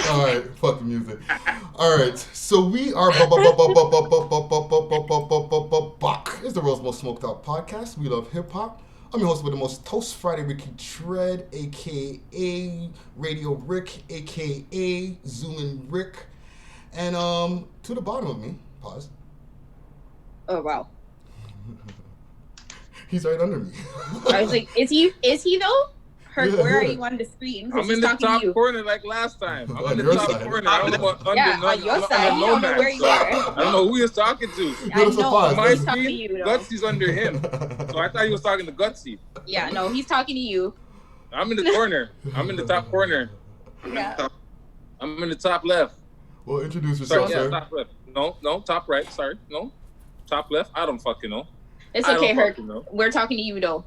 All right, fuck the music. All right, so we are It's the world's most smoked out podcast. We love hip hop. I'm your host with the most Toast Friday Ricky Tread, aka Radio Rick, aka Zoomin' Rick, and to the bottom of me. Pause. Oh wow. He's right under me. I was like, is he though? Where are you on the screen? I'm in the top corner like last time. I'm in the top corner. I don't know what under on your side. You don't know where you are. I don't know who he's talking to. I know. On my He's talking to screen, you, though. Gutsy's under him. So I thought he was talking to Gutsy. Yeah, no, he's talking to you. I'm in the corner. I'm in the top corner. Yeah. I'm in the top left. Well, introduce yourself, Sorry, sir. top left. No, top right. Sorry, no. Top left. I don't fucking know. It's okay, Herc. We're talking to you, though.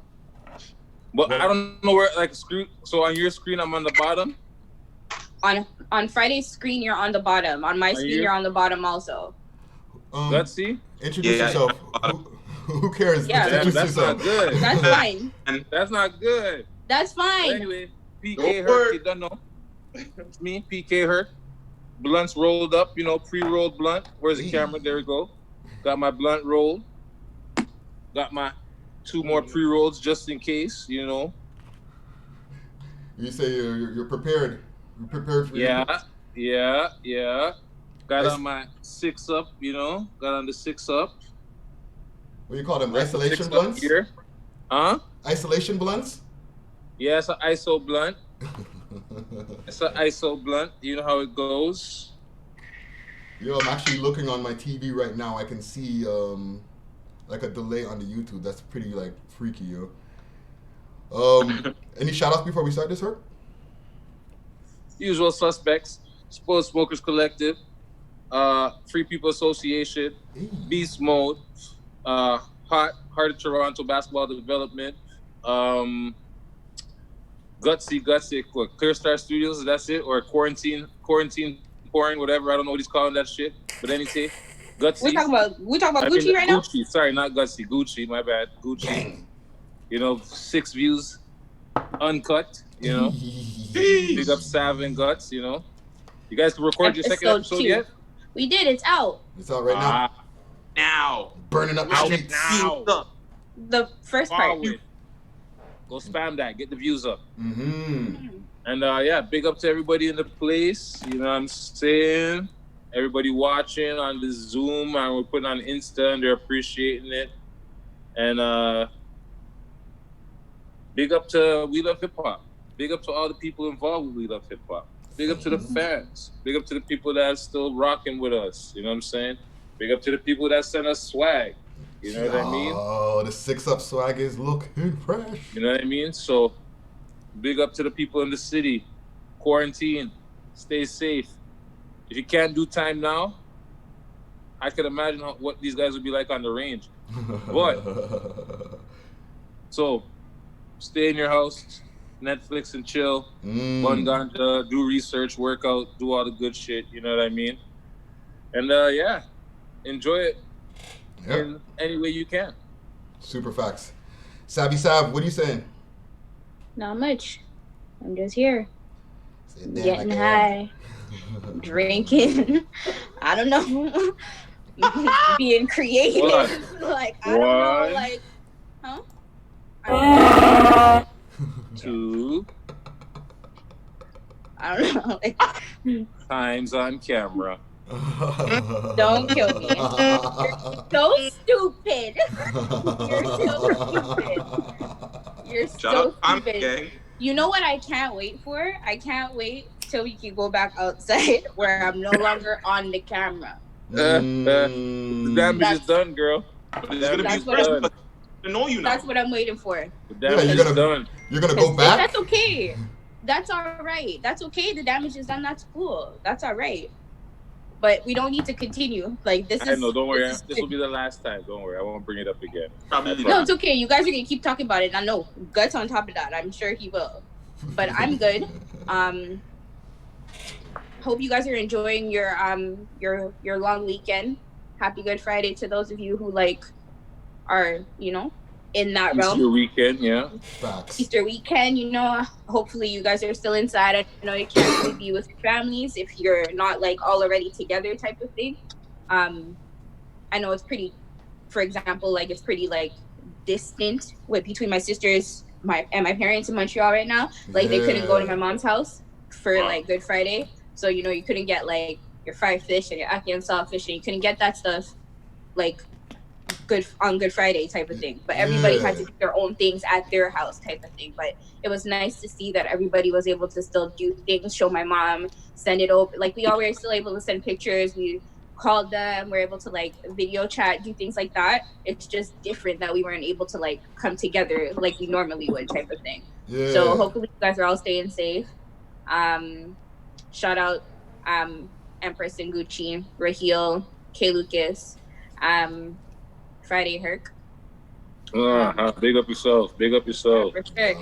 But I don't know where, like, screen. So on your screen, I'm on the bottom. On Friday's screen, you're on the bottom. On my screen, you're on the bottom also. Let's see. Introduce yourself. Who cares? Yeah, that's not good. That's fine. That's not good. That's fine. But anyway, PK Herc, you don't know. It's me, PK Herc. Blunts rolled up, pre-rolled blunt. Where's the camera? There we go. Got my blunt rolled. Got my 2 more pre-rolls just in case, You say you're prepared. You're prepared for Yeah. Got on my 6-up, Got on the 6-up. What do you call them? Isolation blunts? Here. Huh? Isolation blunts? Yeah, it's an ISO blunt. It's an ISO blunt. You know how it goes. Yo, I'm actually looking on my TV right now. I can see like a delay on the YouTube. That's pretty like freaky, yo. Any shout outs before we start this, Herc? Usual suspects. Sports Smokers Collective. Free People Association. Beast Mode. Heart of Toronto Basketball Development. Gutsy, Clear Star Studios, that's it? Or quarantine pouring, whatever. I don't know what he's calling that shit. But anyway, Gutsy. We talking about Gucci right now? Gucci. Sorry, not Gutsy. Gucci, my bad. Gucci. 6 views, uncut, Big up Sav and Guts, You guys can record your second episode yet? We did, it's out. It's out right now. Now. Burning up the streets. Now. The first part. Go spam that. Get the views up. Mm-hmm. And big up to everybody in the place. You know what I'm saying? Everybody watching on the Zoom and we're putting on Insta and they're appreciating it. And big up to We Love Hip Hop. Big up to all the people involved with We Love Hip Hop. Big up to the fans. Big up to the people that are still rocking with us. You know what I'm saying? Big up to the people that send us swag. You know what I mean? Oh, the 6-up swag is looking fresh. You know what I mean? So, big up to the people in the city. Quarantine. Stay safe. If you can't do time now, I could imagine what these guys would be like on the range. But, so, stay in your house, Netflix and chill, bun ganja, do research, work out, do all the good shit. You know what I mean? And, enjoy it. In any way you can. Super facts. Savvy Sav, what are you saying? Not much. I'm just here. Getting high. Drinking. I don't know. Being creative. What? Like, I don't know. Like, huh? 2 I don't know. Like, times on camera. Don't kill me. You're so stupid. You're so stupid. You're so stupid. You know what I can't wait for? I can't wait till we can go back outside where I'm no longer on the camera. The damage is done, girl. That's what I'm waiting for. The damage is done. You're gonna go back? That's okay. That's all right. That's okay. The damage is done. That's cool. That's all right. But we don't need to continue. Like, this is... I know, don't worry. This will be the last time. Don't worry. I won't bring it up again. No, it's okay. You guys are going to keep talking about it. I know. Guts on top of that. I'm sure he will. But I'm good. Hope you guys are enjoying your long weekend. Happy Good Friday to those of you who, are, in that realm. Easter weekend, yeah. Facts. Easter weekend, you know, hopefully you guys are still inside. I know you can't really be with your families if you're not like all already together type of thing. I know it's pretty, for example, like it's pretty like distant with between my sisters, my parents in Montreal right now. Like they couldn't go to my mom's house for like Good Friday. So, you know, you couldn't get like your fried fish and your ackee and saltfish, and you couldn't get that stuff like on Good Friday type of thing. But everybody had to do their own things at their house type of thing. But it was nice to see that everybody was able to still do things, show my mom, send it over. Like we all were still able to send pictures. We called them, we're able to like video chat, do things like that. It's just different that we weren't able to like come together like we normally would type of thing. So hopefully you guys are all staying safe. Shout out Empress and Gucci, Raheel, K Lucas, Friday Herc. Big up yourself. Big up yourself. For sure.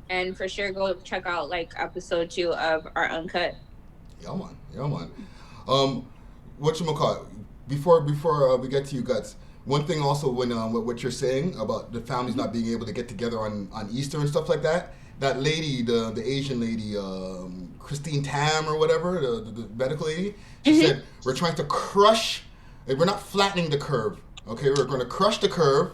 And for sure go check out like episode 2 of our Uncut. Yeah man. Whatchamacallit, before we get to you guts, one thing also when what you're saying about the families not being able to get together on Easter and stuff like that lady, the Asian lady, Christine Tam or whatever, the medical lady, she said, we're trying to crush, we're not flattening the curve, okay, we're going to crush the curve,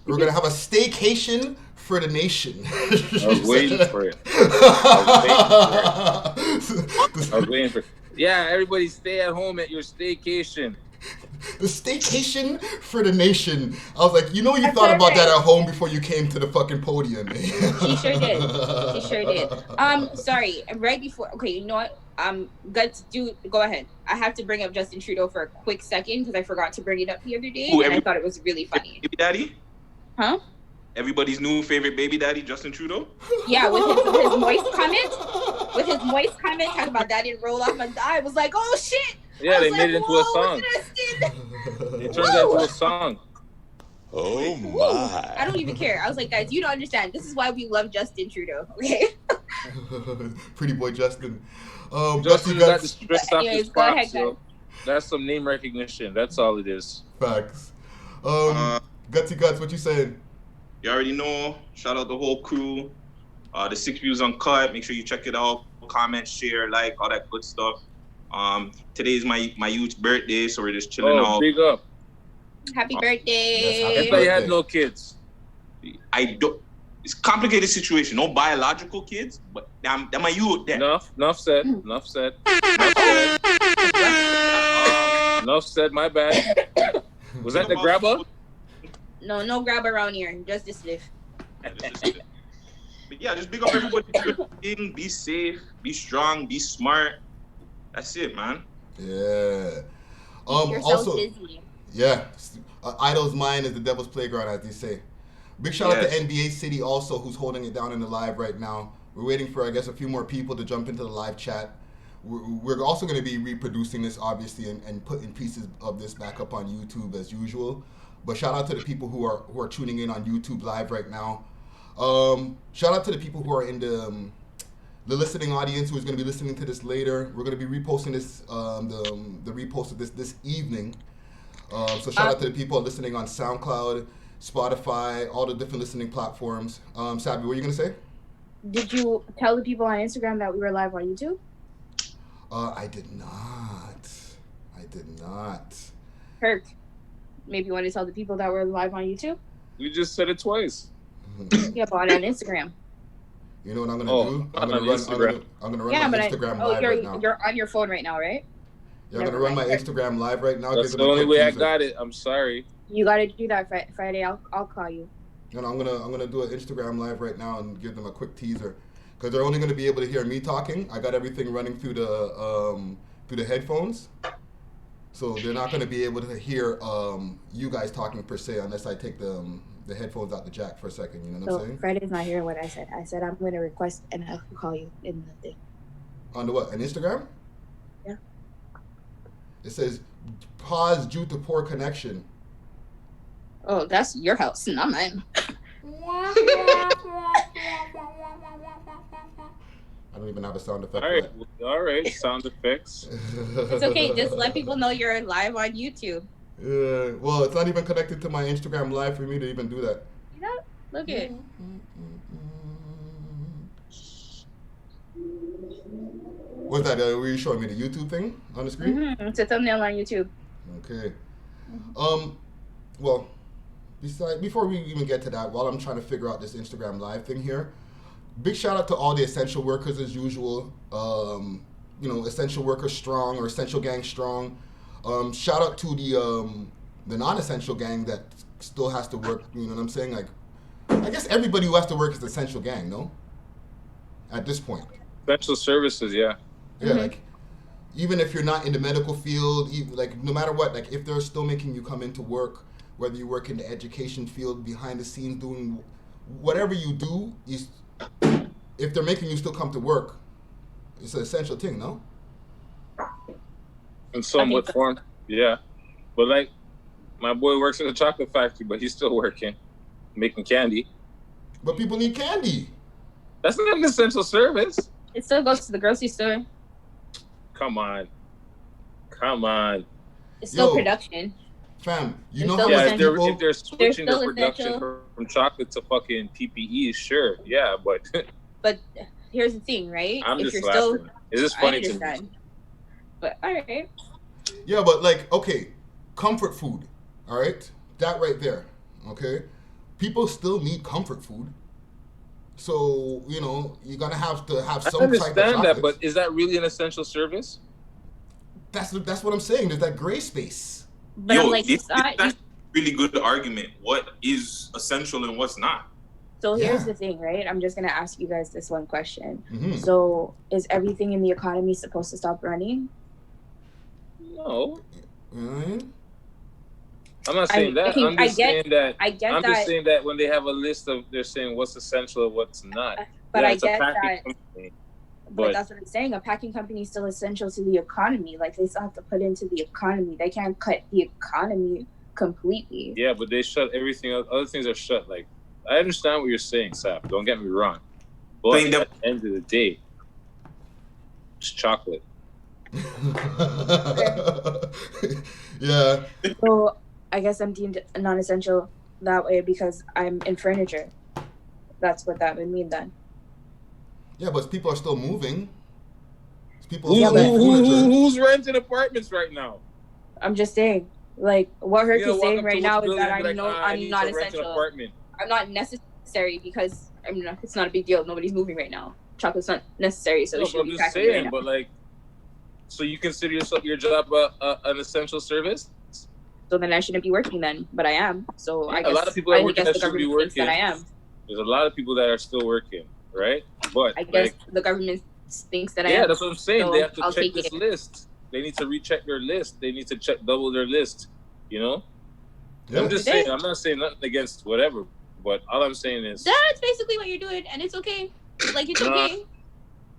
we're going to have a staycation for the nation. I was waiting for it. I was waiting for it. Yeah, everybody stay at home at your staycation. The staycation for the nation. I was like, you know, you thought about that at home before you came to the fucking podium. She sure did. Sorry, right before. Okay, you know what? Go ahead. I have to bring up Justin Trudeau for a quick second because I forgot to bring it up the other day, and I thought it was really funny. Baby daddy? Huh? Everybody's new favorite baby daddy, Justin Trudeau? Yeah, with his moist comment. With his moist comment, talking about that didn't roll off my eye. I was like, oh shit. Yeah, they made it into a song. They turned that into a song. Oh my. I don't even care. I was like, guys, you don't understand. This is why we love Justin Trudeau, okay? Pretty boy Justin. Justin got the stress off his go ahead, pops, so that's some name recognition. That's all it is. Facts. Gutsy Guts, what you saying? You already know. Shout out the whole crew. The 6 Views Uncut. Make sure you check it out. Comment, share, like, all that good stuff. Today is my youth's birthday, so we're just chilling out. Big up. Happy birthday. Yes, I thought you had no kids. I don't. It's a complicated situation. No biological kids, but they're my youth. Enough said. Enough said. Enough said. My bad. Was that the grabber? No grab around here. Just this lift. But yeah, just big up everybody. Be safe, be strong, be smart. That's it, man. Yeah. You're also, so busy. Yeah. Idle's mind is the devil's playground, as they say. Big shout out to NBA City also, who's holding it down in the live right now. We're waiting for, I guess, a few more people to jump into the live chat. We're also going to be reproducing this, obviously, and putting pieces of this back up on YouTube as usual. But shout out to the people who are tuning in on YouTube live right now. Shout out to the people who are in the listening audience who is going to be listening to this later. We're going to be reposting this, the repost of this evening. So shout out to the people listening on SoundCloud, Spotify, all the different listening platforms. Sabby, what were you going to say? Did you tell the people on Instagram that we were live on YouTube? I did not. Herc, maybe you want to tell the people that we're live on YouTube? We just said it twice. Yeah, but on Instagram. You know what I'm gonna do? I'm gonna run my Instagram live right now. You're on your phone right now, right? Yeah, I'm gonna run my Instagram live right now. That's the only way I got it. I'm sorry. You got to do that Friday. I'll call you. No, I'm gonna do an Instagram live right now and give them a quick teaser, because they're only gonna be able to hear me talking. I got everything running through the headphones, so they're not gonna be able to hear you guys talking per se unless I take the headphones out the jack for a second. You know what I'm saying? Friday's not hearing what I said. I said I'm gonna request and I'll call you in the thing. On the what? On Instagram? Yeah. It says pause due to poor connection. Oh, that's your house, not mine. I don't even have a sound effect. All right, sound effects. It's okay. Just let people know you're live on YouTube. Yeah. Well, it's not even connected to my Instagram live for me to even do that. You know? Look at it. What's that? Were you showing me the YouTube thing on the screen? Mm-hmm. It's a thumbnail on YouTube. Okay. Well, before we even get to that, while I'm trying to figure out this Instagram live thing here, big shout out to all the essential workers as usual. Essential workers strong or essential gang strong. Shout out to the non-essential gang that still has to work. You know what I'm saying? Like, I guess everybody who has to work is essential gang, no? At this point. Essential services, yeah. Yeah, like, even if you're not in the medical field, like, no matter what, like, if they're still making you come into work, whether you work in the education field, behind the scenes, doing whatever you do, if they're making you still come to work, it's an essential thing, no? In somewhat form, yeah. But, like, my boy works at a chocolate factory, but he's still working, making candy. But people need candy. That's not an essential service. It still goes to the grocery store. Come on. It's still production. Fam, you It's know how still much essential. people... If they're switching They're the still production essential. from chocolate to fucking PPE, sure, yeah, but But here's the thing, right? I'm if just you're laughing. It's just funny I to understand. me. But all right. Yeah, but like, okay, comfort food, all right? That right there, okay? People still need comfort food. So, you're going to have some I type of understand that, chocolate. but is that really an essential service? That's what I'm saying. There's that gray space. But I'm like, that's a really good argument. What is essential and what's not? so here's the thing, right? I'm just gonna ask you guys this one question. Mm-hmm. So is everything in the economy supposed to stop running? No. Mm-hmm. I'm not saying that. I'm just saying that. I get I'm that. just saying that when they have a list of, they're saying what's essential and what's not. But Yeah, I it's a get packing that. company. But that's what I'm saying. A packing company is still essential to the economy. Like, they still have to put into the economy. They can't cut the economy completely. Yeah, but they shut everything else. Other things are shut. Like, I understand what you're saying, Sap. Don't get me wrong. But at the end of the day, it's chocolate. Yeah. So I guess I'm deemed non-essential that way because I'm in furniture. That's what that would mean then. Yeah, but people are still moving. Who's renting apartments right now? I'm just saying. Like, what Herc is saying walk up right to now which is that building and be like, I'm not I need to rent an essential. apartment. I'm not necessary because it's not a big deal. Nobody's moving right now. Chocolate's not necessary, so No, it but should I'm be just packing saying, right now. but like, so you consider your job an essential service? So then I shouldn't be working then, but I am. So I guess a lot of people are working the that should be government thinks working. that I am. There's a lot of people that are still working, right? But I guess the government thinks that I am. Yeah, that's what I'm saying. So they have to I'll check take this it. list. They need to recheck their list. They need to double their list. Yeah. I'm just saying. I'm not saying nothing against whatever, but all I'm saying is That's basically what you're doing, and it's okay. Like, it's okay.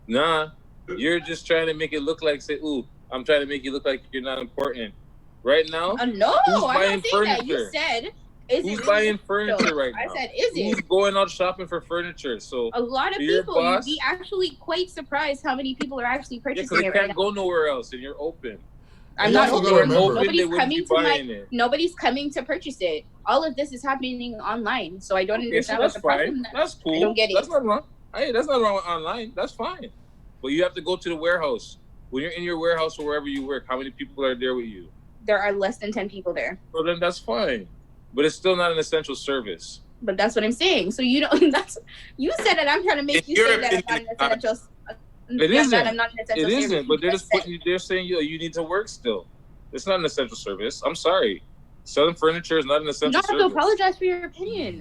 Nah, you're just trying to make it look like, say, ooh, I'm trying to make you look like you're not important. Right now, No, who's I'm buying not saying that. You furniture? said, is Who's it buying furniture right I now? said, is Who's it? going out shopping for furniture? So A lot of your people, boss- you'd be actually quite surprised how many people are actually yeah, because purchasing they it right can't now. go nowhere else, and you're open. I'm You not also gotta open. remember- Open, they Nobody's wouldn't coming be to buying it. Nobody's coming to purchase it. All of this is happening online, so I don't Okay, so understand what that's the problem fine. is. That's cool. I don't get it. That's not wrong. Hey, that's not wrong with online. That's fine. But you have to go to the warehouse. When you're in your warehouse or wherever you work, how many people are there with you? There are less than 10 people there. Well, then that's fine. But it's still not an essential service. But that's what I'm saying. So you don't. You said it. I'm trying to make In you your say that I'm opinion, not an essential. It isn't. That I'm not an essential It service. isn't. But they're You just putting you. They're saying you need to work still. It's not an essential service. I'm sorry. Selling furniture is not an You essential don't have to service. apologize for your opinion.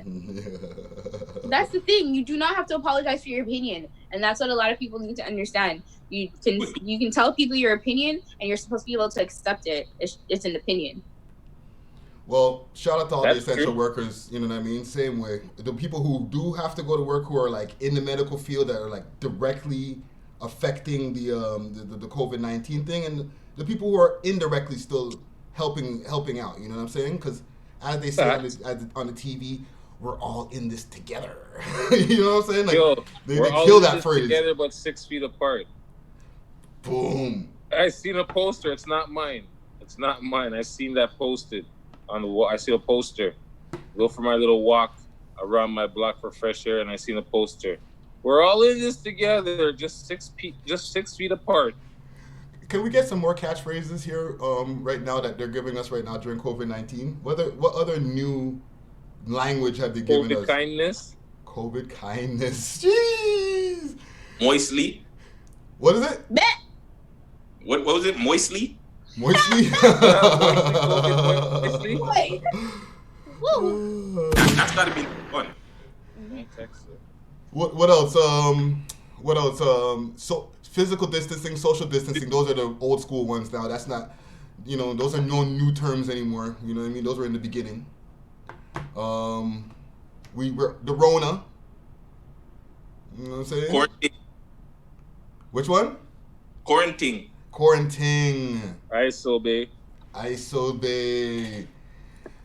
That's the thing. You do not have to apologize for your opinion, and that's what a lot of people need to understand. You can tell people your opinion, and you're supposed to be able to accept it. It's an opinion. Well, shout out to all the That's essential true. workers, you know what I mean? Same way. The people who do have to go to work who are like in the medical field that are like directly affecting the COVID-19 thing, and the people who are indirectly still helping out, you know what I'm saying? Because as they say on the TV, we're all in this together. You know what I'm saying? Like, Yo, they we're all kill in that this phrase. together, but 6 feet apart. Boom. I seen a poster. It's not mine. It's not mine. I seen that posted on the wall. I see a poster. Go for my little walk around my block for fresh air, and I seen a poster. We're all in this together, just 6 feet apart. Can we get some more catchphrases here right now that they're giving us right now during COVID-19? What other new language have they given us? Kindness. COVID kindness. Jeez. Moistly. What is it? What was it? Moistly? Moistly? Moistly? Wait. Woo. That's gotta be fun. What else? What else? So physical distancing, social distancing. Those are the old school ones now. That's not, those are no new terms anymore. You know what I mean? Those were in the beginning. We were the Rona. You know what I'm saying? Quarantine. Which one? Quarantine. ISO Bay.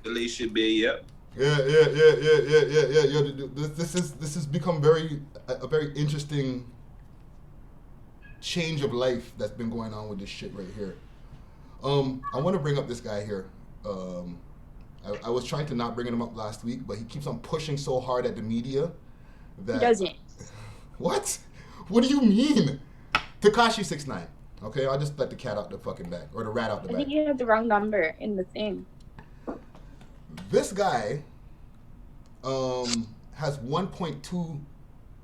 Delation Bay, yeah. Yeah. This has become a very interesting change of life that's been going on with this shit right here. I want to bring up this guy here. I was trying to not bring him up last week, but he keeps on pushing so hard at the media that He doesn't. What? What do you mean? Tekashi 6ix9ine. Okay, I'll just let the cat out the fucking bag or the rat out the bag. I think you have the wrong number in the thing. This guy has 1.2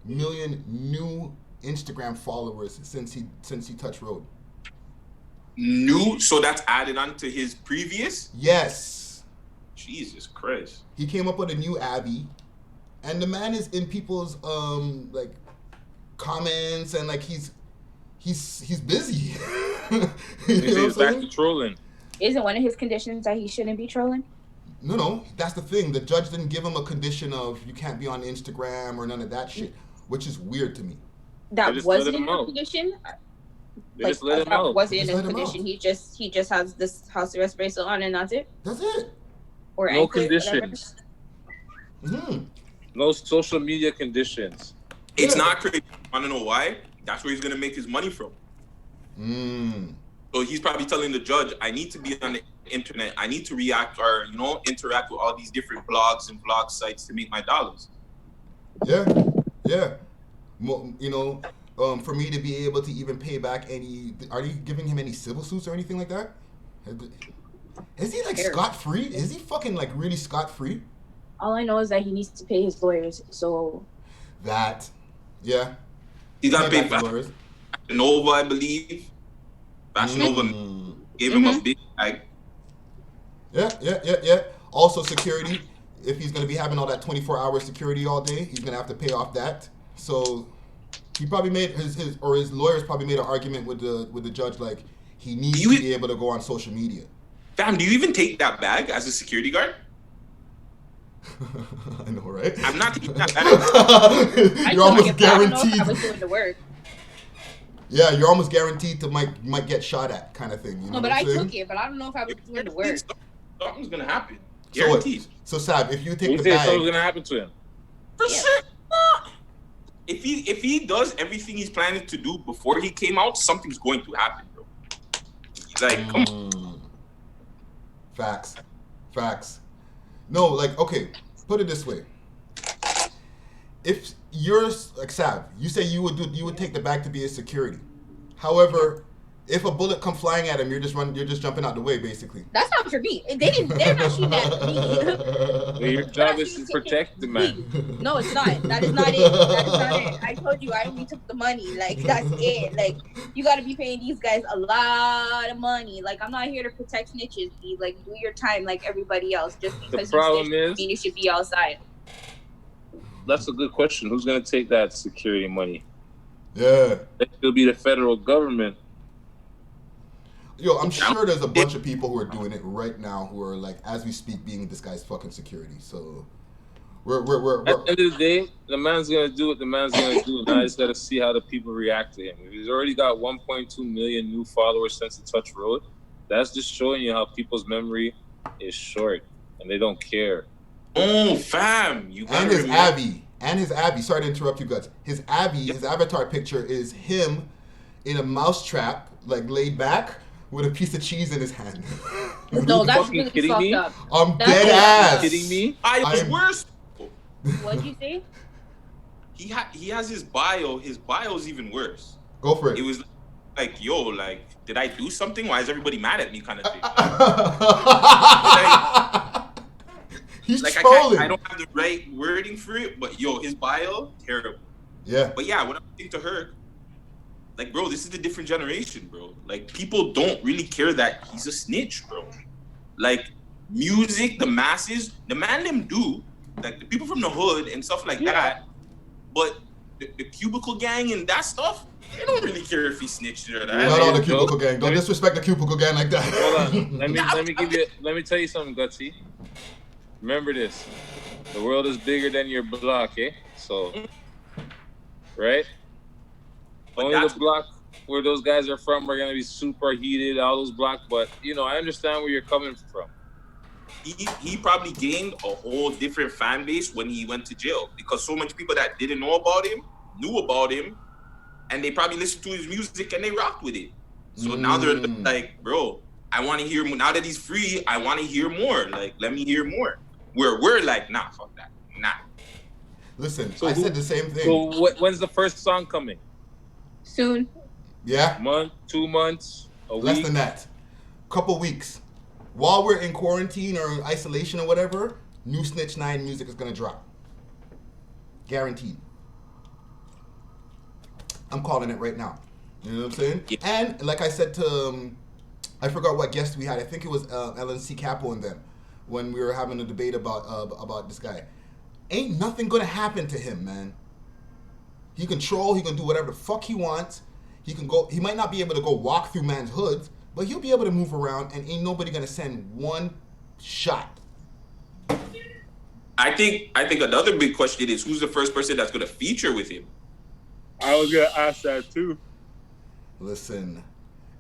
million new Instagram followers since he touched road. New? So that's added on to his previous? Yes. Jesus Christ. He came up with a new Abby, and the man is in people's like comments, and like he's busy. He's back to trolling. Isn't one of his conditions that he shouldn't be trolling? No, that's the thing. The judge didn't give him a condition of you can't be on Instagram or none of that shit, which is weird to me. That wasn't in the condition. They just let him out. Wasn't in the condition. He just has this house arrest bracelet on, and that's it. That's it. Or no conditions. No social media conditions. It's not crazy. I don't know why. That's where he's gonna make his money from. So he's probably telling the judge, I need to be on the internet. I need to react or interact with all these different blogs and blog sites to make my dollars. Yeah. For me to be able to even pay back are you giving him any civil suits or anything like that? Is he like scot-free? Is he fucking like really scot-free? All I know is that he needs to pay his lawyers. So that, yeah. He got paid back. Nova, I believe. Fashion Nova gave him a big bag. Yeah. Also security. If he's gonna be having all that 24-hour security all day, he's gonna have to pay off that. So he probably made his lawyers probably made an argument with the judge like he needs to be able to go on social media. Fam, do you even take that bag as a security guard? I know, right? I'm not taking that bag. You're almost guaranteed. I don't know if I was doing the work. Yeah, you're almost guaranteed to might get shot at, kind of thing. You know but I took it, but I don't know if I was doing the work. Something's gonna happen. Guaranteed. So Sab, if you take the bag, something's gonna happen to him. For sure. If he does everything he's planning to do before he came out, something's going to happen, bro. Like, come on. Facts. No, like, okay, put it this way. If you're like Sav, you say you would take the bag to be a security. However, if a bullet come flying at him, you're just jumping out the way, basically. That's not for me. They're not shooting at me. Your job is to protect the man. No, it's not. That is not it. I told you I only took the money. Like, that's it. Like, you got to be paying these guys a lot of money. Like, I'm not here to protect snitches. Like, do your time like everybody else. Just because the problem you should be outside. That's a good question. Who's going to take that security money? Yeah. It'll be the federal government. Yo, I'm sure there's a bunch of people who are doing it right now who are like, as we speak, being this guy's fucking security. So we're at the end of the day, the man's gonna do what the man's gonna do. Now I just gotta see how the people react to him. If he's already got 1.2 million new followers since he touched road, that's just showing you how people's memory is short and they don't care. Oh, fam, And his Abby. Sorry to interrupt you guys. His avatar picture is him in a mousetrap, like laid back, with a piece of cheese in his hand. No, that's fucking really kidding fucked me? up. I'm That's dead really ass. Are you kidding me? It's worse. What'd you say? He has his bio. His bio's even worse. Go for it. It was like, yo, like, did I do something? Why is everybody mad at me? Kind of thing. He's like trolling. I don't have the right wording for it, but yo, his bio terrible. Yeah. But yeah, what I'm saying to her, like, bro, this is the different generation, bro. Like, people don't really care that he's a snitch, bro. Like, music, the masses, the man them do, like the people from the hood and stuff like that. But the cubicle gang and that stuff, they don't really care if he snitched or that. Not all the cubicle gang. Don't disrespect the cubicle gang like that. Hold on. Let me tell you something, Gutsy. Remember this. The world is bigger than your block, eh? So, right? But only the block where those guys are from are gonna be super heated, all those blocks, but you know, I understand where you're coming from. He probably gained a whole different fan base when he went to jail because so much people that didn't know about him knew about him, and they probably listened to his music and they rocked with it. So now they're like, bro, I want to hear more. Now that he's free, I want to hear more. Like, let me hear more. Where we're like, nah, fuck that, nah. Listen, so I said the same thing. So when's the first song coming? Soon. Yeah. Month, 2 months, a week? Less than that. Couple weeks. While we're in quarantine or in isolation or whatever, new Snitch 9 music is gonna drop. Guaranteed. I'm calling it right now. You know what I'm saying? Yeah. And like I said to, I forgot what guest we had. I think it was LNC Capo and them when we were having a debate about this guy. Ain't nothing gonna happen to him, man. He can troll. He can do whatever the fuck he wants. He can go. He might not be able to go walk through man's hoods, but he'll be able to move around, and ain't nobody gonna send one shot. I think another big question is who's the first person that's gonna feature with him. I was gonna ask that too. Listen,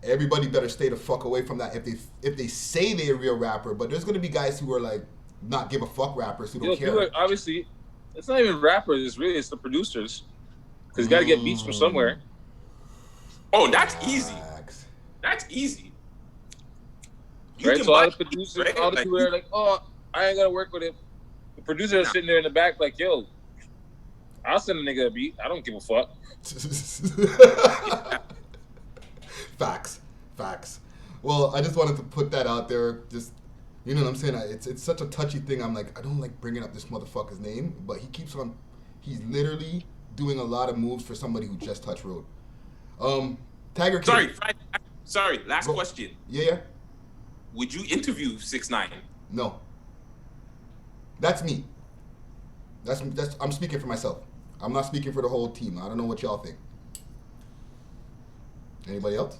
everybody better stay the fuck away from that. If they say they're a real rapper, but there's gonna be guys who are like not give a fuck rappers who don't care. Obviously, it's not even rappers. It's the producers. Because you got to get beats from somewhere. Oh, that's easy. That's easy. Right? So all the producers, right? All the people are like, oh, I ain't got to work with him. The producer is sitting there in the back like, yo, I'll send a nigga a beat. I don't give a fuck. Facts. Well, I just wanted to put that out there. Just, you know what I'm saying? It's such a touchy thing. I'm like, I don't like bringing up this motherfucker's name, but he's literally doing a lot of moves for somebody who just touched road. Tiger King. Sorry. Last question. Yeah. Would you interview 6ix9ine? No. That's me. That's I'm speaking for myself. I'm not speaking for the whole team. I don't know what y'all think. Anybody else?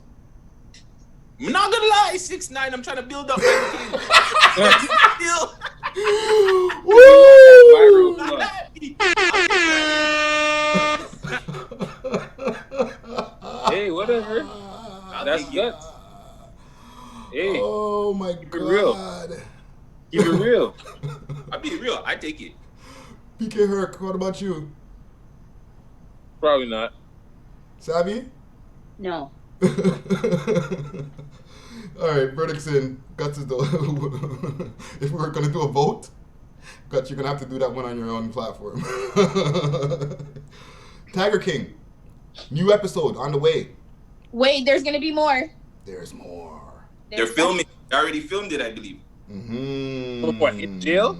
I'm not gonna lie, 6ix9ine. I'm trying to build up my Hey, whatever. That's good. Hey. Oh my God. Keep it real. I'll be real. I take it. PK Herc, what about you? Probably not. Savvy? No. All right, verdict's in. Guts is the. If we're gonna do a vote, Guts, you're gonna have to do that one on your own platform. Tiger King, new episode on the way. Wait, there's gonna be more. There's more. They're filming. They already filmed it, I believe. Mm-hmm. What, in jail?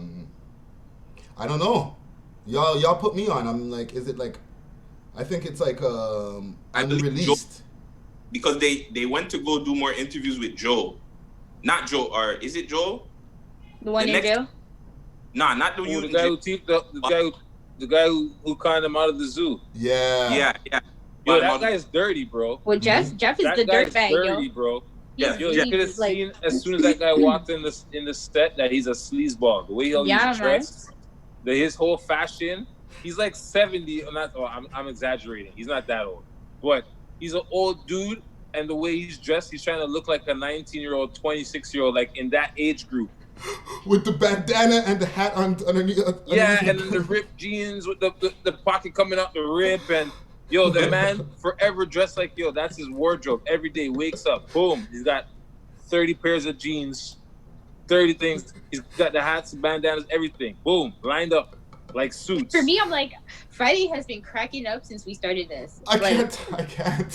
I don't know. Y'all put me on. I'm like, is it like? I think it's like unreleased. Because they went to go do more interviews with Joe. Not Joe, or is it Joe? The one in jail? Nah, not the the guy who teeped up, the guy who conned him out of the zoo. Yeah. Yo, that guy is dirty, bro. Well, Jeff is the dirtbag, dirty, bro. Yeah, yo, you could have seen as soon as that guy walked in the set that he's a sleazeball. The way he's dressed, his whole fashion. He's like 70. I'm exaggerating. He's not that old, but he's an old dude, and the way he's dressed, he's trying to look like a 19-year-old, 26-year-old, like in that age group. With the bandana and the hat underneath. Yeah, and then the ripped jeans with the pocket coming out the rib, and yo, the man forever dressed like, yo, that's his wardrobe. Every day, wakes up, boom, he's got 30 pairs of jeans, 30 things. He's got the hats, bandanas, everything. Boom, lined up like suits. For me, I'm like, Friday has been cracking up since we started this. I Like, can't.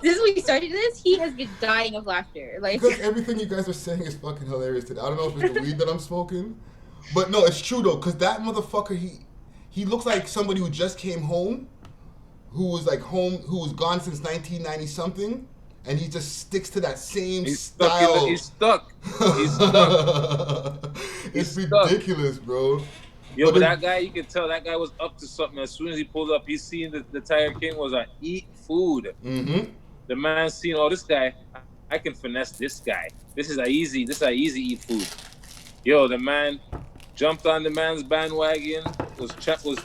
Since we started this, he has been dying of laughter. Like, because everything you guys are saying is fucking hilarious today. I don't know if it's the weed that I'm smoking, but no, it's true though. Because that motherfucker, he looks like somebody who just came home, who was gone since 1990 something. And he just sticks to that same style. He's stuck. It's ridiculous, bro. Yo, but that guy, you can tell that guy was up to something. As soon as he pulled up, he seen the Tiger King was eat food. Mm-hmm. The man seen, this guy, I can finesse this guy. This is a easy eat food. Yo, the man jumped on the man's bandwagon, was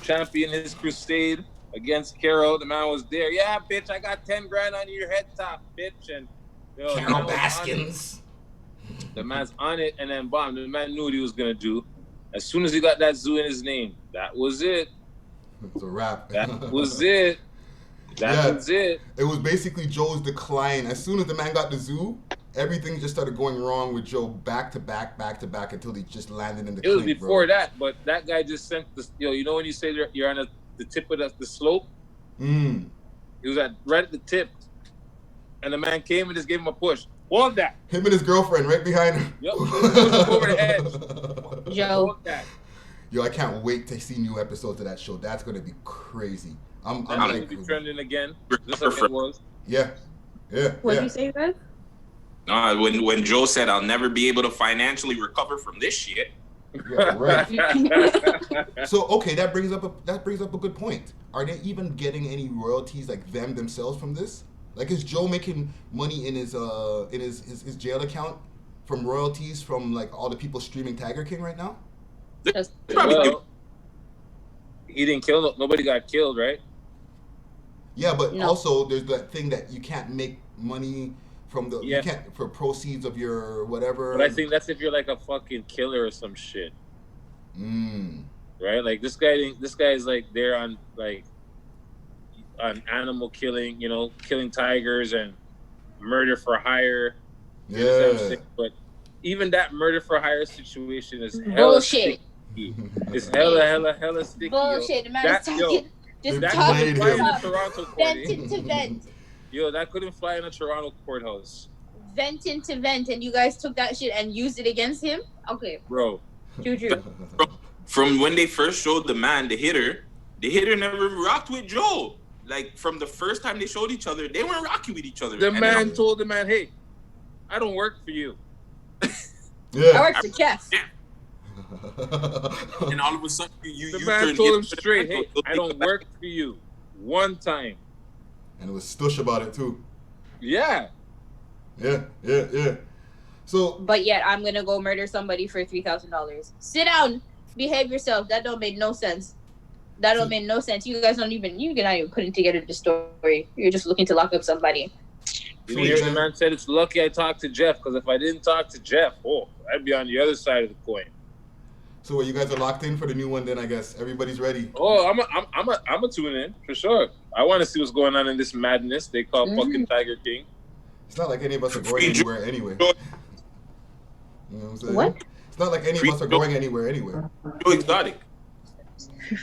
champion his crusade against Carol. The man was there. Yeah, bitch, I got 10 grand on your head top, bitch. And Carol Baskins. The man's on it, and then bomb. The man knew what he was gonna do. As soon as he got that zoo in his name, that was it. It's a wrap. That was it. That was it. It was basically Joe's decline. As soon as the man got the zoo, everything just started going wrong with Joe back to back until he just landed in the It was before that, but that guy just sent this. You know when you say you're on the tip of the slope? He was right at the tip. And the man came and just gave him a push. Hold that. Him and his girlfriend right behind him. Yep. Over the edge. Joe. Hold that. Yo, I can't wait to see new episodes of that show. That's gonna be crazy. I'm like, be trending again. Just like it was. Yeah. What did you say, Beth? When Joe said I'll never be able to financially recover from this shit. Yeah, right. So okay, that brings up a good point. Are they even getting any royalties like themselves from this? Like, is Joe making money in his jail account from royalties from like all the people streaming Tiger King right now? Well, he didn't kill. Nobody got killed, right? Yeah, but also there's that thing that you can't make money from you can't for proceeds of your whatever. But I think that's if you're like a fucking killer or some shit. Right? Like this guy is like there on like on animal killing, killing tigers and murder for hire. Yeah. But even that murder for hire situation is bullshit. It's hella sticky. Bullshit. The man is talking. That couldn't fly in a Toronto court. Venting to vent. Yo, that couldn't fly in a Toronto courthouse. Venting to vent, and you guys took that shit and used it against him? Okay. Bro. Juju. From when they first showed the man, the hitter never rocked with Joe. Like, from the first time they showed each other, they weren't rocking with each other. The man told the man, hey, I don't work for you. I work for Jeff. Yeah. And all of a sudden, the man told him straight, hey, I don't work for you. One time. And it was stush about it, too. Yeah. So, but yet, I'm going to go murder somebody for $3,000. Sit down. Behave yourself. That don't make no sense. That don't make no sense. You guys you're not even putting together the story. You're just looking to lock up somebody. You hear the man said, it's lucky I talked to Jeff, because if I didn't talk to Jeff, I'd be on the other side of the coin. So you guys are locked in for the new one then, I guess. Everybody's ready. I'm a tune in, for sure. I want to see what's going on in this madness they call fucking Tiger King. It's not like any of us are going anywhere anyway. You know what I'm saying? What? It's not like any of us are going anywhere. Joe Exotic.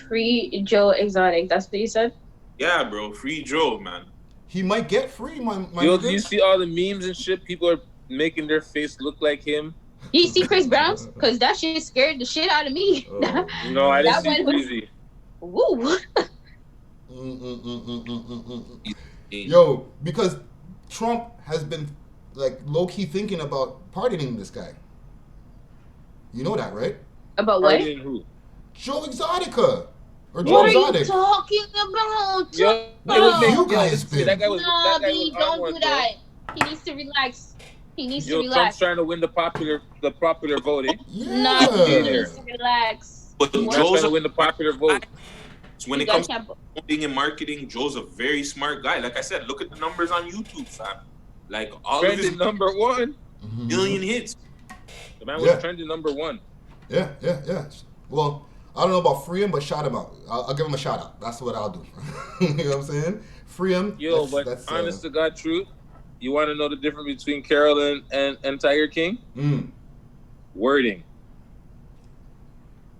Free Joe Exotic. That's what you said? Yeah, bro. Free Joe, man. He might get free, my Yo, do you see all the memes and shit? People are making their face look like him. You see Chris Brown's? Because that shit scared the shit out of me. No, I didn't see Breezy. Woo. Yo, because Trump has been like low-key thinking about pardoning this guy. You know that, right? About what? Pardoning who? Joe Exotica. Or Joe what Exotic. Are you talking about? You guys been. That guy was don't do that. He needs to relax. To relax. Trump's trying to win the popular voting. Yeah. He needs to relax. But Joe's trying to win the popular vote. When it comes to voting and marketing, Joe's a very smart guy. Like I said, look at the numbers on YouTube, fam. Like all of his number one. Million hits. The man was trending number one. Yeah. Well, I don't know about free him, but shout him out. I'll give him a shout out. That's what I'll do. You know what I'm saying? Free him. Yo, that's honest to God truth, you want to know the difference between Carol and Tiger King? Wording.